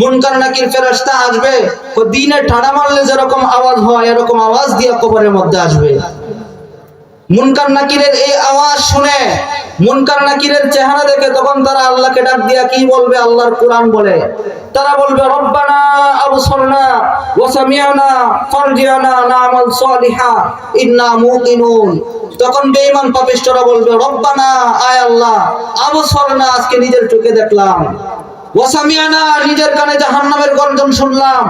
মুনকার নাকির ফেরেশতা আসবে, ও দিনে ঠাড়া মারলে যেরকম আওয়াজ হয় এরকম আওয়াজ দিয়ে কবরের মধ্যে আসবে। মুনকার নাকিরের এই আওয়াজ শুনে, মুনকার নাকিরের চেহারা দেখে তখন তারা আল্লাহকে ডাক দিয়া কি বলবে? আল্লাহর কোরআন বলে, তারা বলবে, রব্বানা আবসারনা ওয়া সামি'না ফারজি'না না'মাল সালিহা ইন্না মুকিনুন। তখন বেঈমান পাপিষ্ঠরা বলবে, রব্বানা, আয় আল্লাহ, আবসারনা, আজকে নিজের চোখে দেখলাম, ওয়া সামি'না, নিজের কানে জাহান্নামের গর্জন শুনলাম,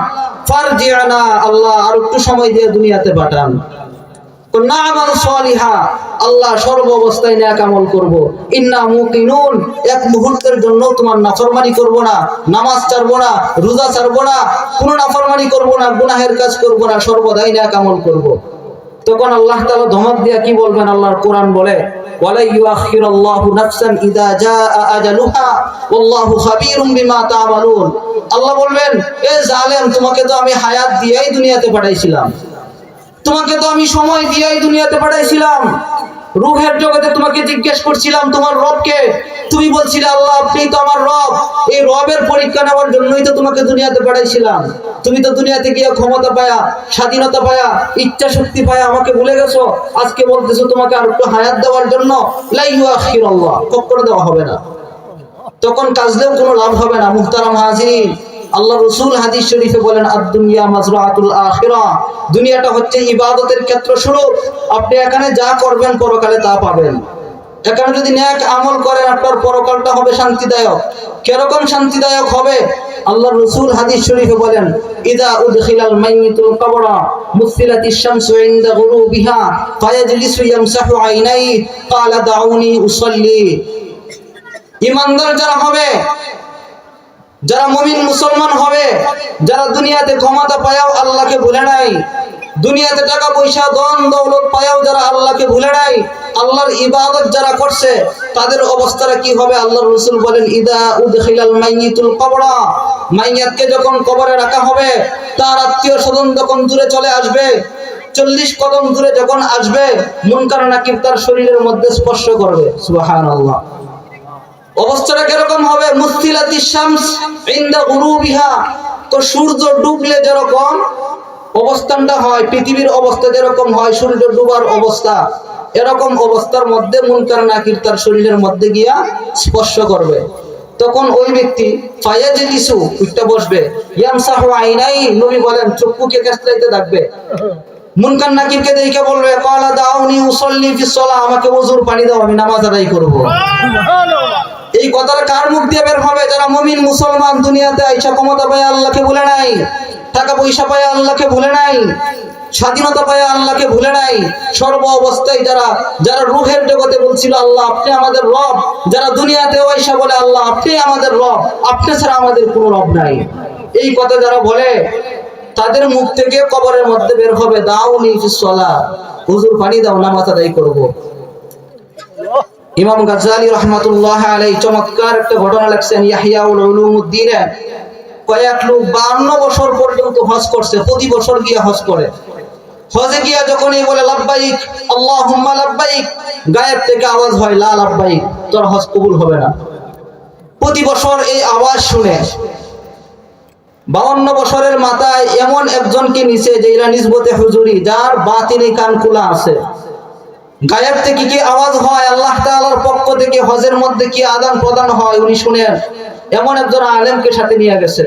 ফারজি'না, আল্লাহ আর একটু সময় দিয়ে দুনিয়াতে পাঠান। না'মাল সালিহা, আল্লাহ সর্ব অবস্থায় নেক আমল করব। ইন্না মুকিনুন, এক মুহূর্তের জন্য তোমার নাফরমানি করব না, নামাজ ছাড়ব না, রোজা ছাড়ব না, কোনো নাফরমানি করব না, গুনাহের কাজ করব না, সর্বদাই নেক আমল করব। তখন আল্লাহ তাআলা ধমক দিয়া কি বলবেন? আল্লাহর কোরআন বলে ওয়ালা ইউআখিরুল্লাহু নাফসান ইযা জাআ আজালুহা ওয়াল্লাহু খাবীরুম বিমা তা'মালুন। আল্লাহ বলবেন, এ জালেম, তোমাকে তো আমি হায়াত দিয়েই দুনিয়াতে পাঠাইছিলাম, তোমাকে তো আমি সময় দিয়েই দুনিয়াতে পাঠাইছিলাম, রূহের জগতে তোমাকে জিজ্ঞেস করছিলাম তোমার রবকে, তুমি বলছিলে আল্লাহ আপনি তো আমার রব। এই রবের পরীক্ষা নেওয়ার জন্যই তো তোমাকে দুনিয়াতে পাঠাইছিলাম। তুমি তো দুনিয়াতে গিয়ে ক্ষমতা পায়া, স্বাধীনতা পায়া, ইচ্ছা শক্তি পায়া আমাকে ভুলে গেছো। আজকে বলতেছো তোমাকে আর একটু হায়াত দেওয়ার জন্য। লা ইউআখিরুল্লাহ, কখনো দেওয়া হবে না। তখন কাজলেও কোনো লাভ হবে না। মুহতারাম হাজিরিন, আল্লাহ রাসূল হাদিস শরীফে বলেন আদ-দুনিয়া মাজরাআতুল আখিরাহ, দুনিয়াটা হচ্ছে ইবাদতের ক্ষেত্র স্বরূপ। আপনি এখানে যা করবেন পরকালে তা পাবেন। এখানে যদি নেক আমল করেন আপনার পরকালটা হবে শান্তিদায়ক। কিরকম শান্তিদায়ক হবে? আল্লাহ রাসূল হাদিস শরীফে বলেন ইযা উদখিলাল মাইয়িতুল কবরা মুসফিলাতিশ শামসু ইনদা গুরুবিহা ফায়াজলিসু ইয়ামসাহু আইনাইহি ক্বালা দাউনি উসাল্লি। ঈমানদার যারা হবে, যারা মুমিন মুসলমান হবে, যারা দুনিয়াতে ক্ষমতা পায়াও আল্লাহকে ভুলে নাই, দুনিয়াতে টাকা পয়সা ধন দৌলত পায়াও যারা আল্লাহকে ভুলে নাই, আল্লাহর ইবাদত যারা করছে, তাদের অবস্থাটা কি হবে? আল্লাহর রাসূল বলেন ইদা উদখিলাল মাইয়িতুল কবরা, মাইয়াতকে যখন কবরে রাখা হবে, তার আত্মীয় স্বজন যখন দূরে চলে আসবে, 40 কদম দূরে যখন আসবে, মুনকার নাকির তার শরীরের মধ্যে স্পর্শ করবে। সুবহানাল্লাহ। অবস্থাটা কিরকম হবে? মুসফিলাতিশ শামস ইনদা গুরুবিহা, তো সূর্য ডুবলে যেরকম অবস্থানটা হয়, পৃথিবীর অবস্থা যেরকম হয় সূর্য ডুবার অবস্থা, এরকম অবস্থার মধ্যে মুনকার নাকির তার শরীরের মধ্যে গিয়া স্পর্শ করবে। তখন ওই ব্যক্তি ফায়াজলিসু, উঠতে বসবে, ইয়ামসাহু আইনাই, নবী বলেন চক্ষুকে কেচলাইতে থাকবে। মুনকার নাকিরকে দেখে বলবে ক্বালা দাউনি উসাল্লি ফিস সালাহ, আমাকে ওযুর পানি দাও, আমি নামাজ আদায় করব। এই কথাটা কার মুখ দিয়ে বের হবে? যারা মুমিন মুসলমান, দুনিয়াতে আইসা ক্ষমতা পায় আল্লাহকে ভুলে নাই, টাকা পয়সা পায় আল্লাহকে ভুলে নাই, স্বাধীনতা পায় আল্লাহকে ভুলে নাই, সর্ব অবস্থায় যারা রূহের জগতে বলছিল আল্লাহ আপনি আমাদের রব, যারা দুনিয়াতে আইসা বলে আল্লাহ আপনি আমাদের রব, আপনি ছাড়া আমাদের কোনো রব নাই, এই কথা যারা বলে, তাদের মুখ থেকে কবরের মধ্যে বের হবে দাউনি ফিস সালাহ, হুজুর পানি দাও, নামাজ আদায় করব। ইমাম গাজ্জালী রাহমাতুল্লাহ আলাইহি চমৎকার একটা ঘটনা লিখছেন ইহইয়াউল উলুমুদ্দিনে। কয়েক লোক 52 বছর পর্যন্ত হজ করছে, প্রতি বছর গিয়ে হজ করে। হজে গিয়া যখনই বলে লাব্বাইক আল্লাহুম্মা লাব্বাইক, গায়েব থেকে আওয়াজ হয় লা লাব্বাইক, তোর হজ কবুল হবে না। প্রতি বছর এই আওয়াজ শুনে 52 বছরের মাথায় এমন একজনকে নিছে যে এরা নিসবতে হুজুরি, যার বাতিনি কান খোলা আছে। গায়েব থেকে কি আওয়াজ হয়, আল্লাহ তাআলার পক্ষ থেকে হজের মধ্যে কি আদান প্রদান হয় উনি শুনেন। এমন একজন আলেমকে সাথে নিয়ে গেছে।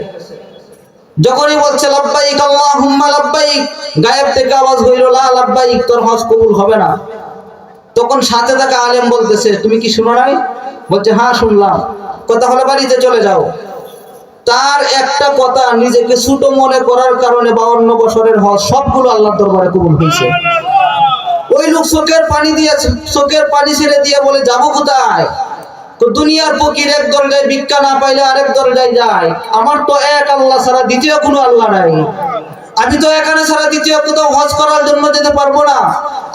যখনই বলছে লাব্বাইক আল্লাহুম্মা লাব্বাইক, গায়েব থেকে আওয়াজ হইল লা লাব্বাইক, তোর হজ কবুল হবে না। তখন সাথে থাকা আলেম বলতেছে তুমি কি শুনো নাই? বলছে হ্যাঁ শুনলাম। কথা হলো বাড়িতে চলে যাও। তার একটা কথা, নিজেকে ছোট মনে করার কারণে 52 বছরের হজ সবগুলো আল্লাহর দরবারে কবুল হয়েছে। ওই লোক চোখের পানি ছেড়ে দিয়ে বলে যাবো কোথায়? তো দুনিয়ার ফকির এক দরজায় ভিক্ষা না পাইলে আরেক দরজায় যায়, আমার তো এক আল্লাহ ছাড়া দ্বিতীয় কোনো আল্লাহ নাই। আমি তো এখানে ছাড়া দ্বিতীয় কোথাও হজ করার জন্য যেতে পারবো না।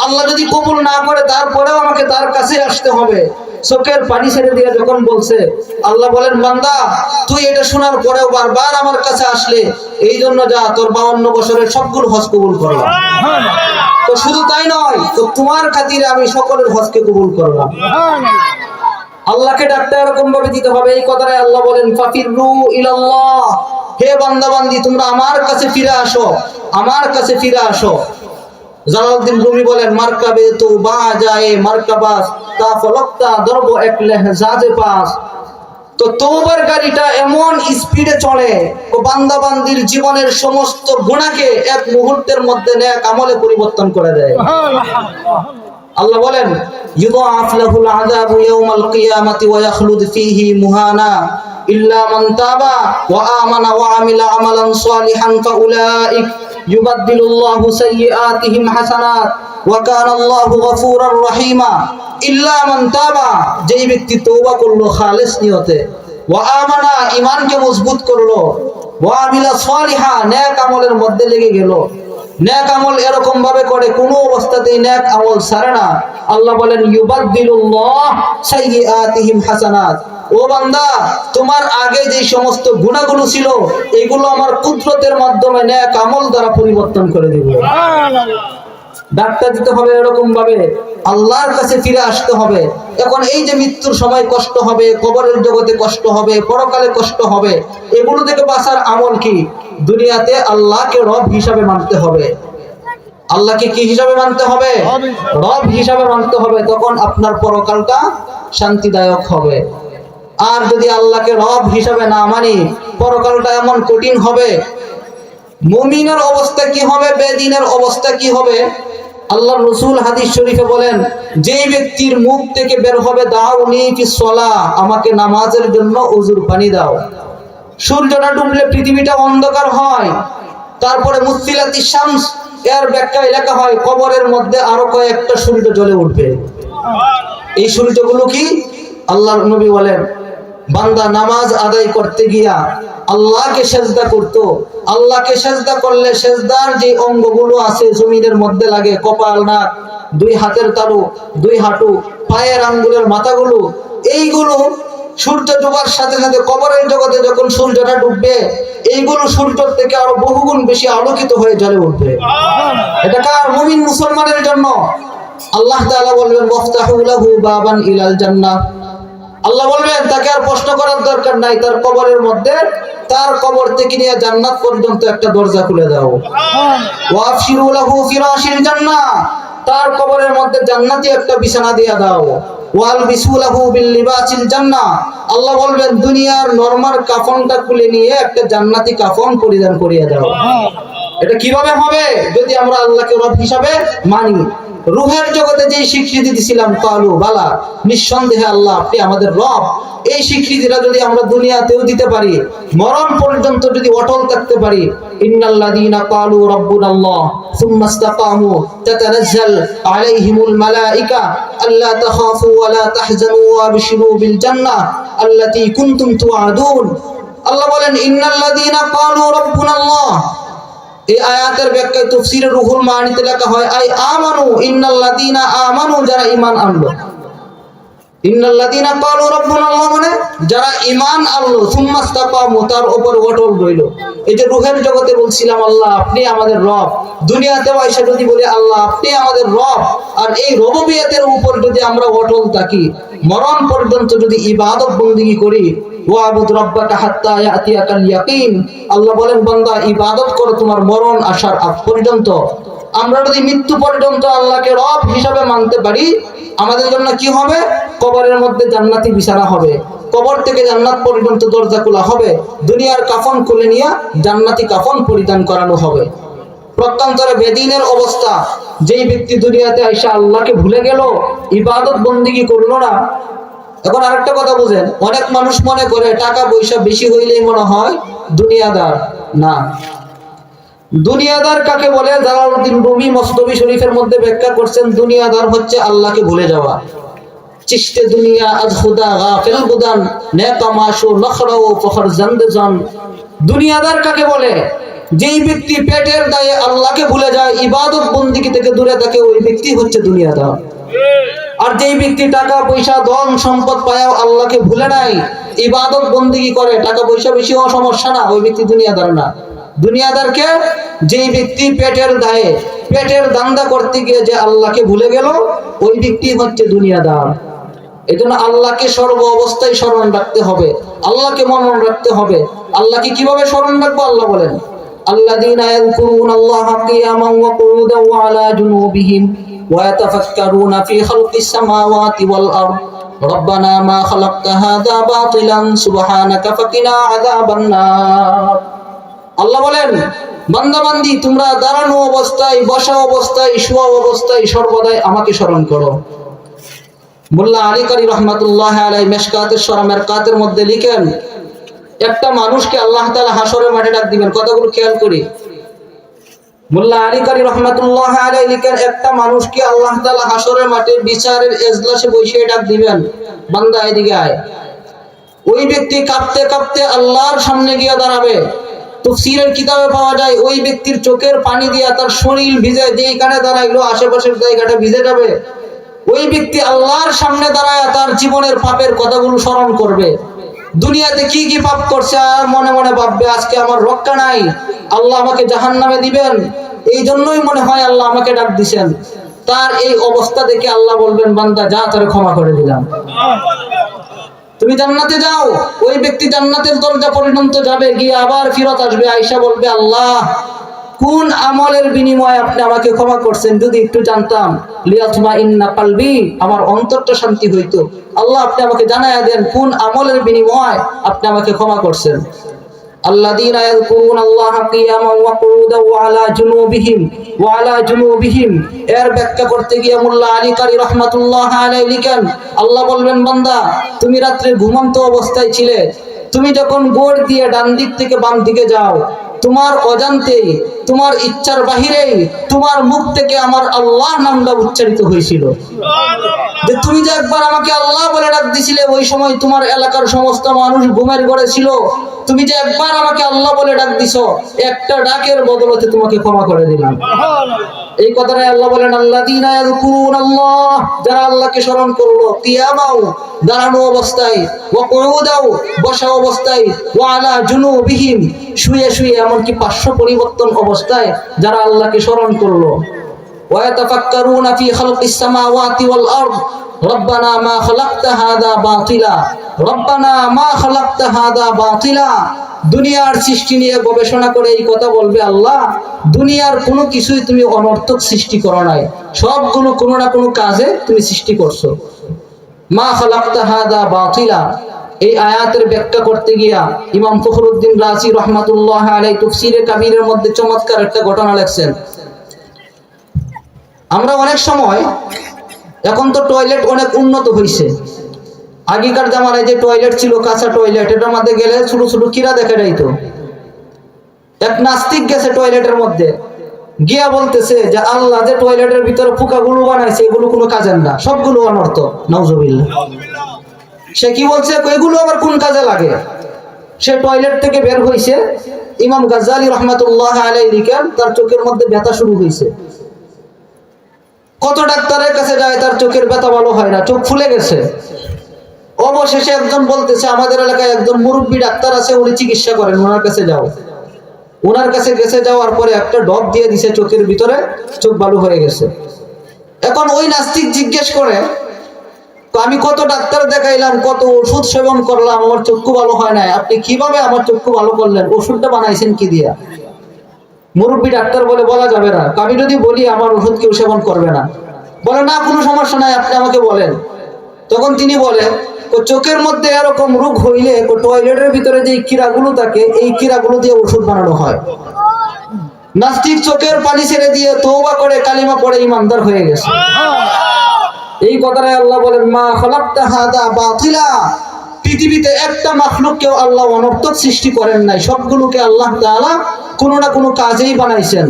আল্লাহ যদি কবুল না করে তারপরেও আমাকে তার কাছে আসতে হবে। চোখের পানি ছেড়ে দিয়ে যখন বলছে, আল্লাহ বলেন বান্দা তুই এটা শোনার পরেও বারবার আমার কাছে আসলে, এই জন্য যা তোর 52 বছরের সবগুলো হজ কবুল করলাম। তো শুধু তাই নয়, তো তোমার খাতিরে আমি সকলের হজকে কবুল করলাম। আল্লাহকে ডাকতে এরকম ভাবে দিতে হবে। এই কথাটাই আল্লাহ বলেন ফাফিরু ইলাল্লাহ, হে বান্দা বান্দি তোমরা আমার কাছে ফিরে আসো, আমার কাছে ফিরে আসো। জালালউদ্দিন রুমি বলেন মারকাবে তো বা যায় মারকাবাস তা ফলকতা দরব এক লেহজাজে পাস। তো তওবার গাড়িটা এমন স্পিডে চলে, ও বান্দা বান্দির জীবনের সমস্ত গুনাহকে এক মুহূর্তের মধ্যে নেক আমলে পরিবর্তন করে দেয়। আল্লাহ বলেন ইউদাআফ লাহুল আযাবু ইয়াউমাল কিয়ামাতি ওয়া ইয়াখলুদ ফীহি মুহানা ইল্লা মান তাবা ওয়া আমানা ওয়া আমিলা আমালান সালিহান ফাউলাইক ইউবাদদিলুল্লাহু সাইয়্যাতিহিম হাসানাত ওয়া কানাল্লাহু গফুরার রহিমা। ইল্লা মান তাবা, যেই ব্যক্তি তওবা করলো খালেস নিয়তে, ওয়া আমানা, ঈমানকে মজবুত করলো, ওয়া আমিলা সালিহা, নেক আমলের মধ্যে লেগে গেল, নেক আমল এরকম ভাবে করে, কোনো অবস্থাতেই নেক আমল ছাড়ে না। আল্লাহ বলেন ইউবাদদিলুল্লাহ সাইয়্যাতিহিম হাসানাত। ও বান্দা, তোমার আগে যে সমস্ত গুনাহগুলো ছিল এগুলো আমার কুদরতের মাধ্যমে নেক আমল দ্বারা পরিবর্তন করে দেব। ডাক্তার দিতে হবে এরকম ভাবে, আল্লাহর কাছে ফিরে আসতে হবে। এখন এই যে মৃত্যুর সময় কষ্ট হবে, কবরের জগতে কষ্ট হবে, পরকালে কষ্ট হবে, এগুলো থেকে বাঁচার আমল কি? দুনিয়াতে আল্লাহকে রব হিসাবে মানতে হবে। আল্লাহকে কি হিসাবে মানতে হবে? রব হিসাবে মানতে হবে। তখন আপনার পরকালটা শান্তিদায়ক হবে। আর যদি আল্লাহকে রব হিসাবে না মানি, পরকালটা এমন কঠিন হবে। মুমিনের অবস্থা কি হবে, বেদিনের অবস্থা কি হবে? আল্লাহর রাসূল হাদিস শরীফে বলেন, যেই ব্যক্তির মুখ থেকে বের হবে দাউনি ফিস সালাহ, আমাকে নামাজের জন্য ওযুর পানি দাও। সূর্যটা ডুবলে পৃথিবীটা অন্ধকার হয়। তারপরে মুসতিলাতিশ শামস, এর ব্যাখ্যায় লেখা হয় কবরের মধ্যে আরো কয়েকটা সূর্য জ্বলে উঠবে। এই সূর্যগুলো কি? আল্লাহর নবী বলেন, বান্দা নামাজ আদায় করতে গিয়া আল্লাহকে সেজদা করত। আল্লাহকে সেজদা করলে সেজদার যে অঙ্গগুলো আছে জমিনের মধ্যে লাগে, কপাল, নাক, দুই হাতের তালু, দুই হাঁটু, পায়ের আঙ্গুলের মাথাগুলো, এইগুলো সূর্য ডুবার সাথে সাথে কবরের জগতে যখন সূর্যটা ডুববে, এইগুলো সূর্যের থেকে আরো বহুগুণ বেশি আলোকিত হয়ে জ্বলে উঠবে। এটা কার? মুমিন মুসলমানের জন্য। আল্লাহ তাআলা বলবেন ওয়াফতাহু লাহু বাবান ইলাল জান্নাহ। আল্লাহ বলবেন তাকে আর প্রশ্ন করার দরকার নাই, তার কবরের মধ্যে, তার কবর থেকে নিয়ে জান্নাত পর্যন্ত একটা দরজা খুলে দাও। ওয়াফশিরু লাহু ফিরাশিল জান্নাহ, তার কবরের মধ্যে জান্নাতি একটা বিছানা দিয়ে দাও। ওয়ালবিসু লাহু বিল লিবাসিল জান্নাহ, আল্লাহ বলবেন দুনিয়ার নরমাল কাফনটা খুলে নিয়ে একটা জান্নাতি কাফন পরিধান করিয়ে দাও। এটা কিভাবে হবে? যদি আমরা আল্লাহকে রব হিসাবে মানি। রূহের জগতে যে স্বীকৃতি দিছিলাম কালু বালা, নিঃসন্দেহে আল্লাহ আপনি আমাদের রব, এই স্বীকৃতিটা যদি আমরা দুনিয়াতেও দিতে পারি, মরণ পর্যন্ত যদি অটল থাকতে পারি, ইন্নাল্লাযীনা ক্বালু রাব্বুনাল্লাহ সুম্মা ইসতাকামু তাতানাজ্জাল আলাইহিমুল মালায়েকা আল্লা তাখাফু ওয়া লা তাহজানু ওয়া আবশিরু বিল জান্নাহ আল্লাতী কুনতুম তুআদুন। আল্লাহ বলেন ইন্নাল্লাযীনা ক্বালু রাব্বুনাল্লাহ। এই আয়াতের ব্যাখ্যায় তাফসীরে রুহুল মানিতে লেখা হয় আই আমানু, ইন্নাল্লাযীনা আমানু, যারা ঈমান আনলো। ইন্নাল্লাযীনা ক্বালু রাব্বুনাল্লাহ মানে যারা ঈমান আনলো, সুম্মা ইসতাকামু, তার উপর অটল রইল। এই যে রূহের জগতে বলছিলাম আল্লাহ আপনি আমাদের রব, দুনিয়াতে আইসা যদি বলি আল্লাহ আপনি আমাদের রব, আর এই রুবুবিয়তের উপর যদি আমরা অটল থাকি, মরণ পর্যন্ত যদি ইবাদত বন্দেগী করি, ওয়াবুদ রাব্বাকা হাত্তা ইয়াতিয়াকাল ইয়াকিন, আল্লাহ বলেন বান্দা ইবাদত করো তোমার মরণ আসার আগ পর্যন্ত। আমরা যদি মৃত্যু পর্যন্ত আল্লাহকে রব হিসাবে মানতে পারি, আমাদের জন্য কি হবে? কবরের মধ্যে জান্নাতি বিছানা হবে, কবর থেকে জান্নাত পর্যন্ত দরজা খোলা হবে, দুনিয়ার কাফন খুলে নিয়ে জান্নাতি কাফন পরিধান করানো হবে। প্রত্যন্তরে বেদিনের অবস্থা, যেই ব্যক্তি দুনিয়াতে আইসা আল্লাহকে ভুলে গেল, ইবাদত বন্দেগী করলো না। এখন আরেকটা কথা বুঝেন, অনেক মানুষ মনে করে টাকা পয়সা বেশি হইলেই মনে হয় দুনিয়াদার। না, দুনিয়াদার কাকে বলে? জালালউদ্দিন রুমি মসনবী শরীফের মধ্যে ব্যাখ্যা করছেন, দুনিয়াদার হচ্ছে আল্লাহকে ভুলে যাওয়া। চিশতে দুনিয়া আজ খুদা গাফিল বুদান নেকামাশু নখরাও ফখর জানদেজান। দুনিয়াদার কাকে বলে? যেই ব্যক্তি পেটের দায়ে আল্লাহকে ভুলে যায়, ইবাদত বন্দেগী থেকে দূরে থাকে, ওই ব্যক্তি হচ্ছে দুনিয়াদার। আর যেই ব্যক্তি টাকা পয়সা ধন সম্পদ পায়াও আল্লাহকে ভুলে নাই, ইবাদত বন্দেগী করে, টাকা পয়সা বেশি হওয়া সমস্যা না, ওই ব্যক্তি দুনিয়াদার না। দুনিয়াদারকে যেই ব্যক্তি পেটের দায়ে, পেটের দান্দা করতে গিয়ে যে আল্লাহকে ভুলে গেল, ওই ব্যক্তি হচ্ছে দুনিয়াদার। এই জন্য আল্লাহকে সর্ব অবস্থায় স্মরণ রাখতে হবে, আল্লাহকে মনন রাখতে হবে। আল্লাহকে কিভাবে স্মরণ রাখবো? আল্লাহ বলেন আল্লাযীনা ইয়াযকুরুনাল্লাহা কিয়ামান ওয়া কুউদান ওয়া আলা জুনুবিহিম ওয়া ইয়াতাফাক্কারুনা ফি খালকিস সামাওয়াতি ওয়াল আরদ রব্বানা মা খালাকতা হাযা বাতিলান সুবহানাকা ফাকিনা আযাবান নার। আল্লাহ বলেন বান্দা বান্দি তোমরা দাঁড়ানো অবস্থায়, বসা অবস্থায়, শোয়া অবস্থায় সর্বদাই আমাকে স্মরণ করো। মোল্লা আলী কারি রহমাতুল্লাহ আলাইহি মিশকাতুশ শরামের মধ্যে লিখেন, একটা মানুষকে আল্লাহ তাআলা হাসরের মাঠে ডাক দিবেন। কথাগুলো খেয়াল করি। মোল্লা আলী কারি রহমাতুল্লাহ আলাইহি লিখেন, একটা মানুষকে আল্লাহ তাআলা হাসরের মাঠে বিচারের এজলাসে বসে ডাক দিবেন, বান্দা এদিকে আয়। ওই ব্যক্তি কাঁপতে কাঁপতে আল্লাহর সামনে গিয়ে দাঁড়াবে। তাফসীরের কিতাবে পাওয়া যায় ওই ব্যক্তির চোখের পানি দিয়া তার শরীর ভিজে, যেইখানে দাঁড়াইলো আশেপাশের জায়গাটা ভিজে যাবে। ওই ব্যক্তি আল্লাহর সামনে দাঁড়ায় তার জীবনের পাপের কথাগুলো স্মরণ করবে। দুনিয়াতে কি কি পাপ করছে আর মনে মনে ভাববে আজকে আমার রক্ষা নাই, আল্লাহ আমাকে জাহান্নামে দিবেন। এই জন্যই মনে হয় আল্লাহ আমাকে ডাক দিছেন। তার এই অবস্থা দেখে আল্লাহ বলবেন, বান্দা যা, তোরে ক্ষমা করে দিলাম, তুমি জান্নাতে যাও। ওই ব্যক্তি জান্নাতের দরজা পর্যন্ত যাবে, গিয়ে আবার ফিরত আসবে, আয়েশা বলবে, আল্লাহ কোন আমলের বিনিময়ে আপনি আমাকে ক্ষমা করছেন, যদি একটু জানতাম, লিয়াতমা ইন্না কলবি, আমার অন্তরটা শান্তি হইতো। আল্লাহ আপনি আমাকে জানায়া দেন কোন আমলের বিনিময়ে আপনি আমাকে ক্ষমা করছেন। আল্লাযীনা ইয়াযকুরুনাল্লাহা কিয়ামান ওয়া কুউদান ওয়া আলা জুনুবিহিম এর ব্যাখ্যা করতে গিয়ে মোল্লা আলী কারি রাহমাতুল্লাহ আলাইহি লিখেন, আল্লাহ বলবেন, বান্দা তুমি রাত্রে ঘুমন্ত অবস্থায় ছিলে, তুমি যখন গোড় দিয়ে ডান দিক থেকে বাম দিকে যাও, তোমার অজান্তেই, তোমার ইচ্ছার বাহিরেই তোমার মুখ থেকে আমার আল্লাহ নামটা উচ্চারিত হয়েছিল। যে তুমি যে একবার আমাকে আল্লাহ বলে ডাক দিছিলে, ওই সময় তোমার এলাকার সমস্ত মানুষ ঘুমের ঘরে ছিল, তুমি যে একবার আমাকে আল্লাহ বলে ডাক দিছো, একটা ডাকের বদলতে তোমাকে ক্ষমা করে দিলাম। এই কথাটাই আল্লাহ বলেন, আল্লাযীনা ইয়াযকুরুনাল্লাহ, যারা আল্লাহকে স্মরণ করলো, কিয়ামাও, দাঁড়ানো অবস্থায়, ওয়া কুউদাও, বসা অবস্থায়, ওয়া আলা জুনুবিহিম, শুয়ে শুয়ে, এমনকি পার্শ্ব পরিবর্তন অবস্থায় যারা আল্লাহকে স্মরণ করলো, ওয়া ইয়াতাফাক্কারুনা ফি খালকিস সামাওয়াতি ওয়াল আরদ, রব্বানা মা খালাকতা হাযা বাতিলা, রব্বানা মা খালাকতা হাযা বাতিলা। দুনিয়ার সৃষ্টি নিয়ে গবেষণা করে এই কথা বলবে, আল্লাহ দুনিয়ার কোনো কিছুই তুমি অনর্থক সৃষ্টি করো নাই, সবগুলো কোনো না কোনো কাজে তুমি সৃষ্টি করছো। মা খালাকতা হাযা বাতিলা, এই আয়াতের ব্যাখ্যা করতে গিয়া ইমাম ফখরুদ্দিন রাজি রহমাতুল্লাহ আলাইহি তাফসীরে কাবীরের মধ্যে চমৎকার একটা ঘটনা লেখছেন। আমরা অনেক সময়, এখন তো টয়লেট অনেক উন্নত হয়েছে, আগেকার জামানায় যে টয়লেট ছিল কাঁচা টয়লেট, এটার মধ্যে গেলে ছোট ছোট কিরা দেখা যাইতো। এক নাস্তিক গেছে টয়লেটের মধ্যে, গিয়া বলতেছে যে আল্লাহ যে টয়লেটের ভিতরে পোকাগুলো বানাইছে এগুলো কোনো কাজের না, সবগুলো অনর্থ, নাউজুবিল্লাহ। সে কি বলছে, এগুলো আবার কোন কাজে লাগে? সে টয়লেট থেকে বের হয়েছে, ইমাম গাজ্জালী রহমাতুল্লাহ আলাইহি লিখেন, তার চোখের মধ্যে ব্যথা শুরু হয়েছে। কত ডাক্তারের কাছে যায়, তার চোখের ব্যথা ভালো হয় না, চোখ ফুলে গেছে। অবশেষে একজন বলতেছে, আমাদের এলাকায় একজন মুরব্বী ডাক্তার আছে, উনি চিকিৎসা করেন, ওনার কাছে যাও। ওনার কাছে গেছে, যাওয়ার পরে একটা ডব দিয়ে দিছে চোখের ভিতরে, চোখ ভালো হয়ে গেছে। এখন ওই নাস্তিক জিজ্ঞেস করে, তো আমি কত ডাক্তার দেখাইলাম, কত ওষুধ সেবন করলাম, আমার চক্ষু ভালো হয় নাই, আপনি কিভাবে আমার চক্ষু ভালো করলেন? ওষুধটা বানাইছেন কি দিয়া? মুরব্বী ডাক্তার বলে, বলা যাবে না, আমি যদি বলি আমার ওষুধ কেউ সেবন করবে না। বলে, না কোনো সমস্যা নাই, আপনি আমাকে বলেন। তখন তিনি বলে, চোখের মধ্যে এরকম রোগ হইলে টয়লেটের ভিতরে যে কিরাগুলো থাকে, এই কিরাগুলো দিয়ে ওষুধ বানানো হয়। নাস্তিক চোখের পানি ছেড়ে দিয়ে তওবা করে কালিমা পড়ে ইমানদার হয়ে গেছে। এই কথাটাই আল্লাহ বলেন, মা খালাকতা হাযা বাতিলা, পৃথিবীতে একটা মাখলুককেও আল্লাহ অনর্থক সৃষ্টি করেন নাই, সবগুলোকে আল্লাহ তাআলা কোনো না কোনো কাজেই বানাইছেন।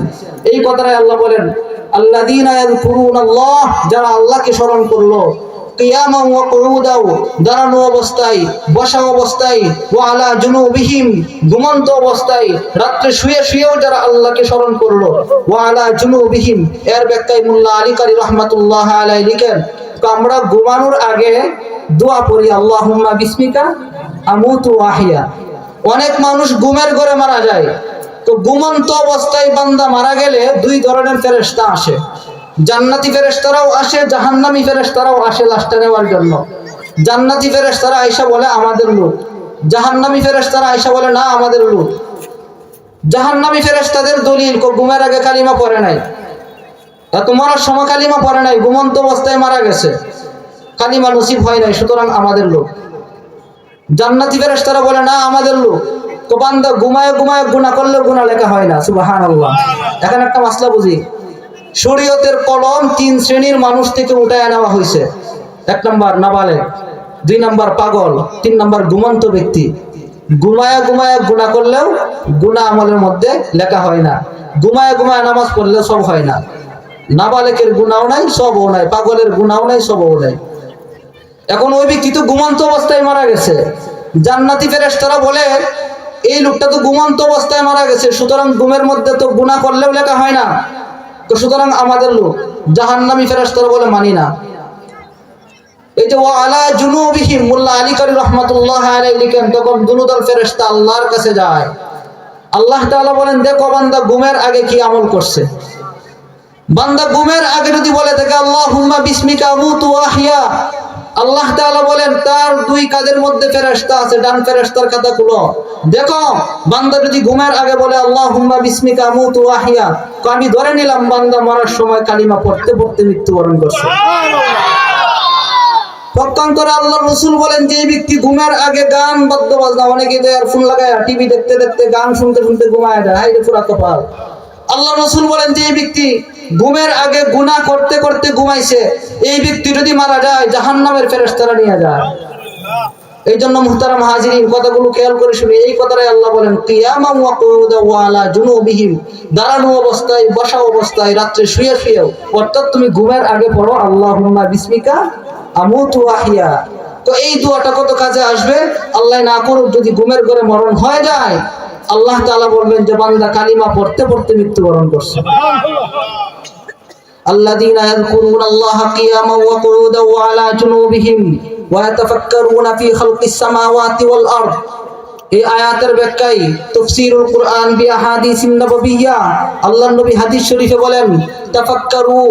এই কথাটাই আল্লাহ বলেন, আল্লাযীনা ইয়াযকুরুনাল্লাহ, যারা আল্লাহকে স্মরণ করলো, কিয়ামান ওয়া কুউদাও, দাঁড়ানো অবস্থায়, বসা অবস্থায়, ওয়া আলা জুনুবিহিম, ঘুমন্ত অবস্থায়, রাত্রে শুয়ে শুয়েও যারা আল্লাহকে স্মরণ করলো, ওয়া আলা জুনুবিহিম এর ব্যাখ্যায় মোল্লা আলী কারি রাহমাতুল্লাহ আলাইহি লিখেন, আমরা ঘুমানোর আগে দোয়া পড়ি, আল্লাহুম্মা বিসমিকা আমুতু ওয়া আহইয়া। অনেক মানুষ ঘুমের ঘরে মারা যায়, তো ঘুমন্ত অবস্থায় বান্দা মারা গেলে দুই ধরনের ফেরেশতা আসে, জান্নাতি ফেরেশতারাও আসে, জাহান্নামী ফেরেশতারাও আসে লাশটা নেওয়ার জন্য। জান্নাতি ফেরেশতারা আয়েশা বলে আমাদের লোক, জাহান্নামী ফেরেশতারা আয়েশা বলে না আমাদের লোক। জাহান্নামী ফেরেশতাদের দলিল, ঘুমের আগে কালিমা পড়ে নাই, মরার সময় কালিমা পড়ে নাই, ঘুমন্ত অবস্থায় মারা গেছে, কালিমা নসিব হয় নাই, সুতরাং আমাদের লোক। জান্নাতি ফেরেশতারা বলে না আমাদের লোক, তো বান্দা ঘুমায় ঘুমায় গুনাহ করলে গুনাহ লেখা হয় না। সুবহানাল্লাহ। এখন একটা মাসলা বুঝি, শরীয়তের কলম তিন শ্রেণীর মানুষ থেকে উঠায় নেওয়া হয়েছে। এক নম্বর নাবালেগ, দুই নম্বর পাগল, তিন নম্বর ঘুমন্ত ব্যক্তি। ঘুমায় ঘুমায় গুনাহ করলেও গুনাহ আমলের মধ্যে লেখা হয় না, ঘুমায় ঘুমায় নামাজ পড়লেও সব হয় না। নাবালেকের গুনাহও নাই, সবও নাই, পাগলের গুনাহও নাই, সবও নাই। এখন ওই ব্যক্তি তো ঘুমন্ত অবস্থায় মারা গেছে, জান্নাতি ফেরেশতারা বলে এই লোকটা তো ঘুমন্ত অবস্থায় মারা গেছে, সুতরাং ঘুমের মধ্যে তো গুনাহ করলেও লেখা হয় না, তো সুতরাং আমাদের লোক জাহান্নামী ফেরেশতারা বলে মানি না। এই যে ওয়া আলা জুনুবিহিম, মোল্লা আলী কারি রহমাতুল্লাহ আলাইহি লিখেন, তখন দুনুদল ফেরেশতা আল্লাহর কাছে যায়। আল্লাহ তাআলা বলেন, দেখো বান্দা ঘুমের আগে কি আমল করছে। বান্দা ঘুমের আগে যদি বলে থাকে আল্লাহুম্মা বিসমিকা আমুতু ওয়া আহইয়া, আল্লাহ তাআলা বলেন তার দুই কাঁধের মধ্যে ফেরেশতা আছে, ডান ফেরেশতার খাতা খুলো। দেখো বান্দা যদি ঘুমের আগে বলে আল্লাহুম্মা বিসমিকা আমুতু ওয়া আহইয়া, তো আমি ধরে নিলাম বান্দা মরার সময় কালিমা পড়তে পড়তে মৃত্যুবরণ করছে। পক্ষান্তরে আল্লাহ রাসূল বলেন, যে ব্যক্তি ঘুমের আগে গান বাদ্য বাজনা, অনেকে ইয়ারফোন লাগায় টিভি দেখতে দেখতে গান শুনতে শুনতে ঘুমায় যায়, হায় রে পুরা কপাল। আল্লাহ রাসূল বলেন, যে ব্যক্তি ঘুমের আগে গুনাহ করতে করতে ঘুমাইছে, এই ব্যক্তি যদি মারা যায় জাহান্নামের ফেরেশতারা নিয়ে যায়। এই জন্য মুহতারাম হাজিরিন, কথাগুলো খেয়াল করে শুনে, এই কথাটাই আল্লাহ বলেন কিয়ামান ওয়া কুউদা ওয়া আলা জুনুবিহিম, দাঁড়ানো অবস্থায়, বসা অবস্থায়, রাত্রে শুয়ে শুয়েও, অর্থাৎ তুমি ঘুমের আগে পড়ো আল্লাহুম্মা বিসমিকা আমুতু ওয়া আহইয়া। তো এই দোয়াটা কত কাজে আসবে, আল্লাহ না করুক যদি ঘুমের ঘরে মরণ হয়ে যায়, আল্লাহ তাআলা বলবেন যে বান্দা কালিমা পড়তে পড়তে মৃত্যুবরণ করছে। الذين يذكرون الله قياما وقعودا وعلى جنوبهم ويتفكرون في خلق السماوات والأرض। এই আয়াতের ব্যাখ্যায় তাফসীরুল কুরআন বিআহাদিসিন নববিয়্যা, আল্লাহর নবী হাদিস শরীফে বলেন তাফাক্কারু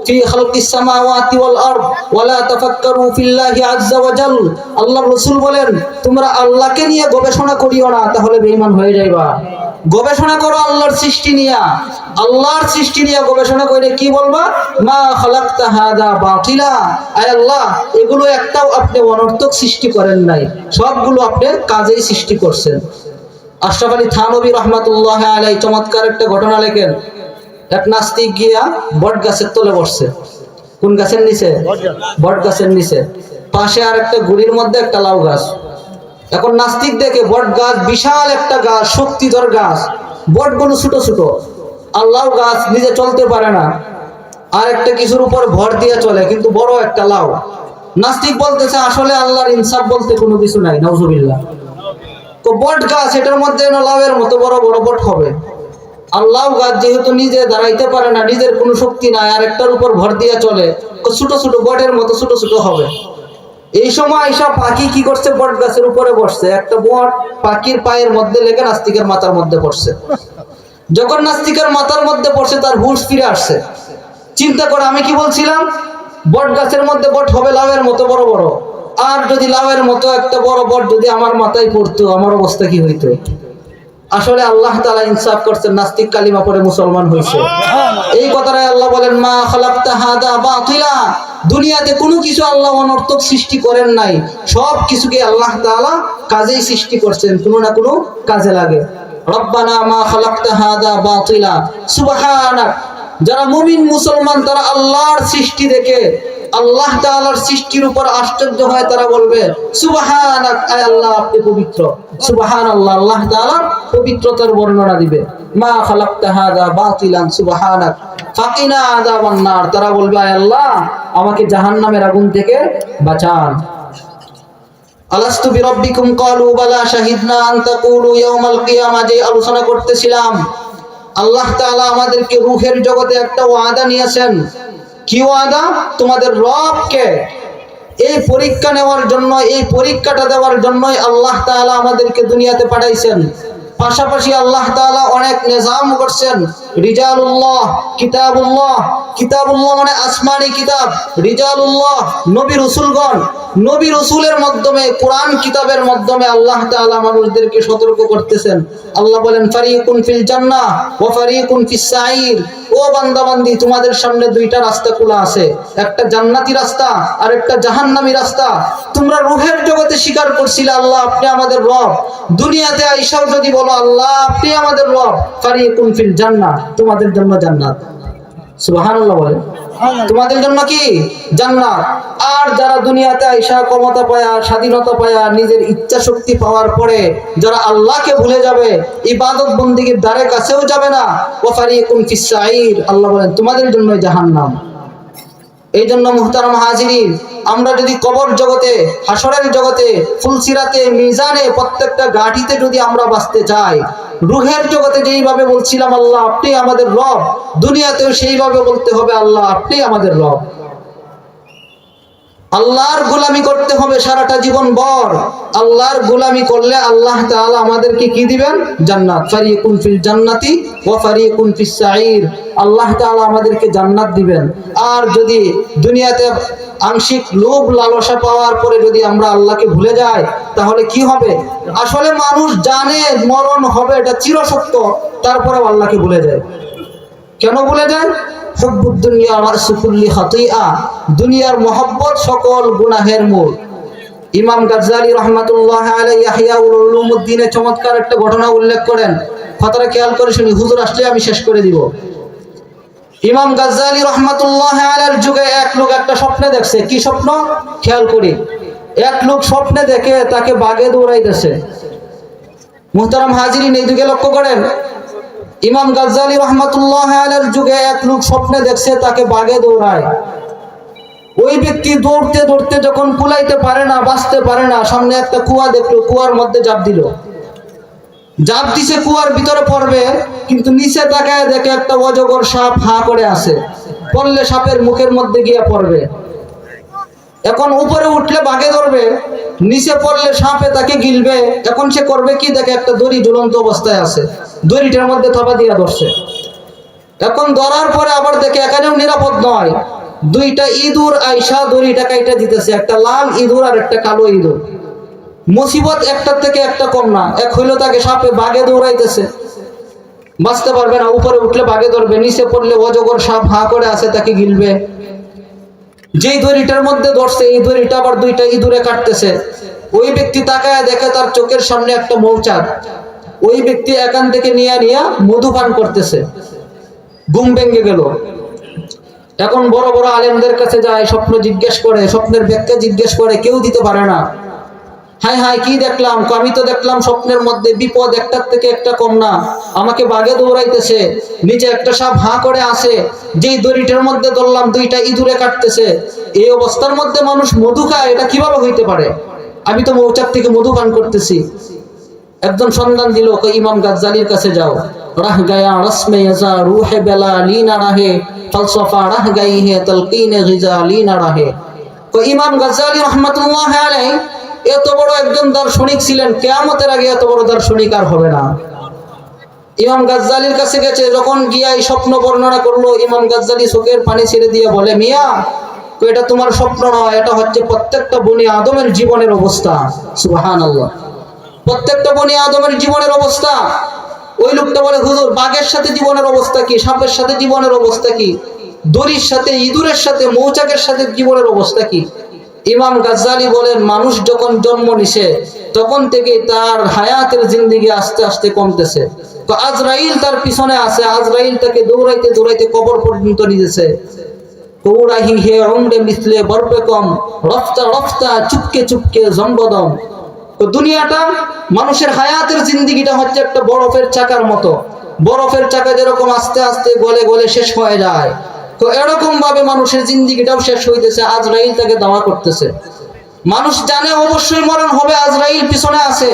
ফি খালকিস সামাওয়াতি ওয়াল আরদ ওয়া লা তাফাক্কারু ফিল্লাহি আযজা ওয়া জাল। আল্লাহর রাসূল বলেন তোমরা আল্লাহকে নিয়ে গবেষণা করিও না, তাহলে বেঈমান হয়ে যাইবা। গবেষণা করো আল্লাহর সৃষ্টি নিয়ে, আল্লাহর সৃষ্টি নিয়ে গবেষণা করে কি বলবা, মা খালাকতা হাদা বাতিলা, আয় আল্লাহ এগুলো একটাও আপনি অনর্থক সৃষ্টি করেন নাই, সবগুলো আপনি কাজেই সৃষ্টি করছেন। আশরাফ আলী থানভী রহমাতুল্লাহ আলাইহি চমৎকার একটা ঘটনা লেখেন। এক নাস্তিক গিয়া বট গাছের তলে বসছে। কোন গাছের নিচে? বট গাছের নিচে। পাশে আর একটা গুড়ির মধ্যে একটা লাউ গাছ। এখন নাস্তিক দেখে বট গাছ বিশাল একটা গাছ, শক্তিধর গাছ, বটগুলো ছোট ছোট, আর লাউ গাছ নিজে চলতে পারে না, আর একটা কিছুর উপর ভর দিয়ে চলে, কিন্তু বড় একটা লাউ। নাস্তিক বলতেছে আসলে আল্লাহর ইনসাফ বলতে কোনো কিছু নাই, নাউজুবিল্লাহ। তো বট গাছ, এটার মধ্যে লাউয়ের মতো বড় বড় বট হবে, আর লাউ গাছ যেহেতু নিজে দাঁড়াইতে পারে না, নিজের কোনো শক্তি নাই, আর একটার উপর ভর দিয়ে চলে, তো ছোট ছোট বটের মতো ছোট ছোট হবে। এই সময় এইসব পাখি কি করছে, বট গাছের উপরে বসছে, একটা বট পাখির পায়ের মধ্যে লেগে নাস্তিকের মাথার মধ্যে পড়ছে। যখন নাস্তিকের মাথার মধ্যে পড়ছে তার হুঁশ ফিরে আসছে। চিন্তা করে আমি কি বলছিলাম, বট গাছের মধ্যে বট হবে লাউয়ের মতো বড় বড়, আর যদি লাউয়ের মতো একটা বড় বট যদি আমার মাথায় পড়তো, আমার অবস্থা কি হইতো। আসলে আল্লাহ তাআলা ইনসাফ করছেন, নাস্তিক কালিমা পড়ে মুসলমান হয়েছে। এই কথাটাই আল্লাহ বলেন মা খালাকতা হাদা বাতিলা, দুনিয়াতে কোনো কিছু আল্লাহ অনর্থক সৃষ্টি করেন নাই, সব কিছুকে আল্লাহ তাআলা কাজেই সৃষ্টি করছেন, কোনো না কোনো কাজে লাগে। রব্বানা মা খালাকতা হাদা বাতিলা সুবহানাক। যারা মুমিন মুসলমান তারা আল্লাহর সৃষ্টি দেখে আল্লাহ তাআলার সৃষ্টির উপর আশ্চর্য হয়, তারা বলবে সুবহানাক, আয় আল্লাহ আপনি পবিত্র, সুবহানাল্লাহ, আল্লাহ তাআলার পবিত্রতার বর্ণনা দিবে। মা খালাকতা হাদা বাতিলান সুবহানাক ফাকিনা আযাবান নার, তারা বলবে আয় আল্লাহ আমাকে জাহান্নামের আগুন থেকে বাঁচান। আলাস্তু বিরাব্বিকুম ক্বালু বালা শাহিদনা আন তাকুলু ইয়াউমাল কিয়ামা, যে আলোচনা করতেছিলাম, আল্লাহ তাআলা আমাদেরকে রূহের জগতে একটা ওয়াদা নিয়েছেন। কি ওয়াদা? তোমাদের রবকে এই পরীক্ষা নেওয়ার জন্য, এই পরীক্ষাটা দেওয়ার জন্যই আল্লাহ তাআলা আমাদেরকে দুনিয়াতে পাঠাইছেন। পাশাপাশি আল্লাহ তাআলা অনেক নিজাম করছেন। রিজালুল্লাহ, কিতাবুল্লাহ, কিতাবুল্লাহ মানে আসমানি কিতাব, রিজালুল্লাহ নবী রাসূলগণ, নবী রাসূলের মাধ্যমে, কোরআন কিতাবের মাধ্যমে আল্লাহ তাআলা মানুষদেরকে সতর্ক করতেছেন। আল্লাহ বলেন ফারিকুন ফিল জান্নাহ ওয়া ফারিকুন ফিস সাঈর, ও বান্দা বান্দি তোমাদের সামনে দুইটা রাস্তা খোলা আছে, একটা জান্নাতি রাস্তা আর একটা জাহান্নামী রাস্তা। তোমরা রূহের জগতে স্বীকার করছিলে আল্লাহ আপনি আমাদের রব, দুনিয়াতে আইসাও যদি বলো আল্লাহ আপনি আমাদের রব, ফারিকুন ফিল জান্নাহ, তোমাদের জন্য জান্নাত। সুবহানাল্লাহ বলে, তোমাদের জন্য কি? জান্নাত। আর যারা দুনিয়াতে আইসা ক্ষমতা পায়া, স্বাধীনতা পায়া, নিজের ইচ্ছা শক্তি পাওয়ার পরে যারা আল্লাহকে ভুলে যাবে, ইবাদত বন্দেগীর দ্বারে কাছেও যাবে না, ওয়া ফারিকুন ফিস সাঈর, আল্লাহ বলেন তোমাদের জন্য জাহান্নাম। এই জন্য মুহতারাম হাজিরিন, আমরা যদি কবর জগতে, হাসরের জগতে, ফুলসিরাতে, মিজানে, প্রত্যেকটা গাড়িতে যদি আমরা বাঁচতে চাই, রুহের জগতে যেইভাবে বলছিলাম আল্লাহ আপনি আমাদের রব, দুনিয়াতেও সেইভাবে বলতে হবে আল্লাহ আপনি আমাদের রব। আল্লাহর গোলামি করতে হবে সারাটা জীবন ভর। আল্লাহর গোলামি করলে আল্লাহ তাআলা আমাদেরকে কি দিবেন? জান্নাত। ফারিকুন ফিল জান্নাতি ওয়া ফারিকুন ফিস সাঈর। আল্লাহ তাআলা আমাদেরকে জান্নাত দিবেন। আর যদি দুনিয়াতে আংশিক লোভ লালসা পাওয়ার পরে যদি আমরা আল্লাহকে ভুলে যাই, তাহলে কি হবে? আসলে মানুষ জানে মরণ হবে, এটা চিরসত্য, তারপরেও আল্লাহকে ভুলে যায়। কেন ভুলে যায়? হুব্বুদ দুনিয়া রাসু কুল্লি খাতিআ, দুনিয়ার মহব্বত সকল গুনাহের মূল। ইমাম গাজ্জালী রাহমাতুল্লাহ আলাইহি ইহয়া উলুমুদ্দিনে চমৎকার একটা ঘটনা উল্লেখ করেন। কথাটা খেয়াল করে শুনি, হুজুর আসলে আমি শেষ করে দিব। ইমাম গাজ্জালী রাহমাতুল্লাহ আলাইহির যুগে এক লোক একটা স্বপ্নে দেখছে। কি স্বপ্ন? খেয়াল করি। এক লোক স্বপ্নে দেখে তাকে বাগে দৌড়াইতেছে। মুহতারাম হাজিরিন, এই দিকে লক্ষ্য করেন। ইমাম গাজ্জালী রাহমাতুল্লাহ আলাইহির যুগে এক লোক স্বপ্নে দেখছে তাকে বাগে দৌড়ায়। ওই ব্যক্তি দৌড়তে দৌড়তে যখন কুলাইতে পারে না, বাঁচতে পারে না, সামনে একটা কুয়া দেখলো, কুয়ার মধ্যে ঝাঁপ দিল। ঝাঁপ দিছে, কুয়ার ভিতরে পড়বে, কিন্তু নিচে তাকায় দেখে একটা অজগর সাপ হা করে আছে। পড়লে সাপের মুখের মধ্যে গিয়ে পড়বে। এখন উপরে উঠলে বাগে ধরবে, নিচে পড়লে সাপে তাকে গিলবে। এখন সে করবে কি? দেখে একটা দড়ি ঝুলন্ত অবস্থায় আছে, দড়িটার মধ্যে থাবা দিয়া ধরছে। এখন ধরার পরে আবার দেখে এখানেও নিরাপদ নয়, দুইটা ইঁদুর আইসা দড়িটা কাইটা দিতেছে, একটা লাল ইঁদুর আর একটা কালো ইঁদুর। মুসিবত একটার থেকে একটা কম না। এক হইলো তাকে সাপে বাগে দৌড়াইতেছে, বাঁচতে পারবে না। উপরে উঠলে বাগে ধরবে, নিচে পড়লে অজগর সাপ হা করে আছে, তাকে গিলবে। যেই দড়িটার মধ্যে ধরছে, এই দড়িটা আবার দুইটা ইঁদুরে কাটতেছে। ওই ব্যক্তি তাকায় দেখে তার চোখের সামনে একটা মৌচাক। ওই ব্যক্তি এখান থেকে নিয়ে মধু পান করতেছে। ঘুম ভেঙে গেল। এখন বড় বড় আলেমদের কাছে যায়, স্বপ্ন জিজ্ঞেস করে, স্বপ্নের ব্যাখ্যা জিজ্ঞেস করে, কেউ দিতে পারে না। হাই হাই, কি দেখলাম? আমি তো দেখলাম স্বপ্নের মধ্যে বিপদ একটার থেকে একটা কম না, আমাকে বাগে দৌড়াইতেছে, নিচে একটা সাপ হা করে আছে, যেই দড়িটার মধ্যে ধরলাম দুইটা ইঁদুরে কাটতেছে। এই অবস্থার মধ্যে মানুষ মধু খায়, এটা কিভাবে হইতে পারে? আমি তো মৌচাক থেকে মধু পান করতেছি। একজন সন্ধান দিল, ইমাম গাজ্জালীর কাছে যাও। রাহ গায়া রসমে ইয়াজা রুহে বেলা লিনা রাহে, ফলসফা রাহ গাই হে তলকিনে গিজা লিনা রাহে। ইমাম গাজ্জালী রাহমাতুল্লাহ আলাইহি এত বড় একজন দার্শনিক ছিলেন, কিয়ামতের আগে এত বড় দার্শনিক আর হবে না। ইমাম গাজ্জালীর কাছে গেছে, যখন গিয়া এই স্বপ্ন বর্ণনা করলো, ইমাম গাজ্জালী চোখের পানি ছেড়ে দিয়ে বলে, মিয়া এটা তোমার স্বপ্ন নয়, এটা হচ্ছে প্রত্যেকটা বনি আদমের জীবনের অবস্থা। সুবহানাল্লাহ, প্রত্যেকটা বনি আদমের জীবনের অবস্থা। ওই লোকটা বলে, হুজুর বাঘের সাথে জীবনের অবস্থা কি? সাপের সাথে জীবনের অবস্থা কি? দড়ির সাথে, ইঁদুরের সাথে, মৌচাকের সাথে জীবনের অবস্থা কি? ইমাম গাজ্জালী বলেন, মানুষ যখন জন্ম নিছে তখন থেকে তার হায়াতের জিন্দেগি আস্তে আস্তে কমতেছে। তো আজরাইল তার পিছনে আছে, আজরাইল তাকে দৌড়াইতে দৌড়াইতে কবর পর্যন্ত নিয়েছে। কৌরাহি হে উমরে মিসলে বরপে কম, রফতা রফতা চুপকে চুপকে জম্বদম। তো দুনিয়াটা, মানুষের হায়াতের জিন্দেগিটা হচ্ছে একটা বরফের চাকার মতো। বরফের চাকা যেরকম আস্তে আস্তে গলে গলে শেষ হয়ে যায়, তো এরকম ভাবে মানুষের জিন্দেগিটাও শেষ হইতেছে। আজরাইল তাকে দাওয়া করতেছে। মানুষ জানে অবশ্যই মরণ হবে, আজরাইল পিছনে আছে,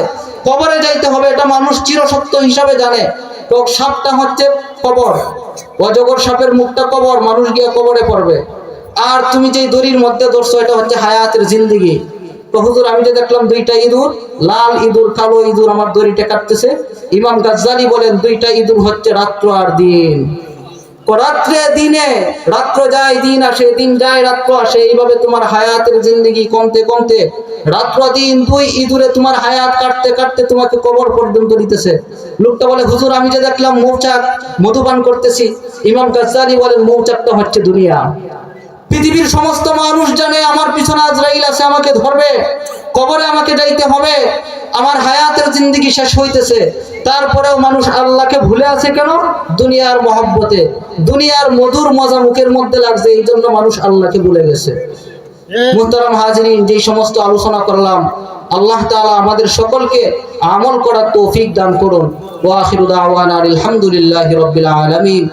কবরে যাইতে হবে, এটা মানুষ চিরসত্য হিসাবে জানে। তো সাপটা হচ্ছে কবর, অজগর সাপের মুখটা কবর, মানুষ গিয়ে কবরে পড়বে। আর তুমি যেই দড়ির মধ্যে ধরছো, এটা হচ্ছে হায়াতের জিন্দেগি। তো হুজুর আমি যে দেখলাম দুইটা ইঁদুর, লাল ইঁদুর কালো ইঁদুর আমার দড়িটা কাটতেছে। ইমাম গাজ্জালী বলেন, দুইটা ইঁদুর হচ্ছে রাত্র আর দিন। রাত্রে দিনে, রাত্র যায় দিন আসে, দিন যায় রাত্র আসে, এইভাবে তোমার হায়াতের জিন্দেগি কমতে কমতে রাত্র দিন দুই ইঁদুরে তোমার হায়াত কাটতে কাটতে তোমাকে কবর পর্যন্ত দিতেছে। লোকটা বলে, হুজুর আমি যে দেখলাম মৌচাক মধুপান করতেছি। ইমাম গাজ্জালী বলেন, মৌচাকটা হচ্ছে দুনিয়া। পৃথিবীর সমস্ত মানুষ জানে আমার পিছনে আজরাইল আছে, আমাকে ধরবে, কবরে আমাকে যাইতে হবে, আমার হায়াতের জিন্দেগি শেষ হইতেছে। তারপরেও মানুষ আল্লাহকে ভুলে আছে কেন? দুনিয়ার মহব্বতে, দুনিয়ার মধুর মজা মুখের মধ্যে লাগছে, এই জন্য মানুষ আল্লাহকে ভুলে গেছে। মুহতারাম হাজিরিন, যেই সমস্ত আলোচনা করলাম, আল্লাহ তাআলা আমাদের সকলকে আমল করার তৌফিক দান করুন। ওয়া আখিরু দাওয়ানা আলহামদুলিল্লাহি রাব্বিল আলামিন।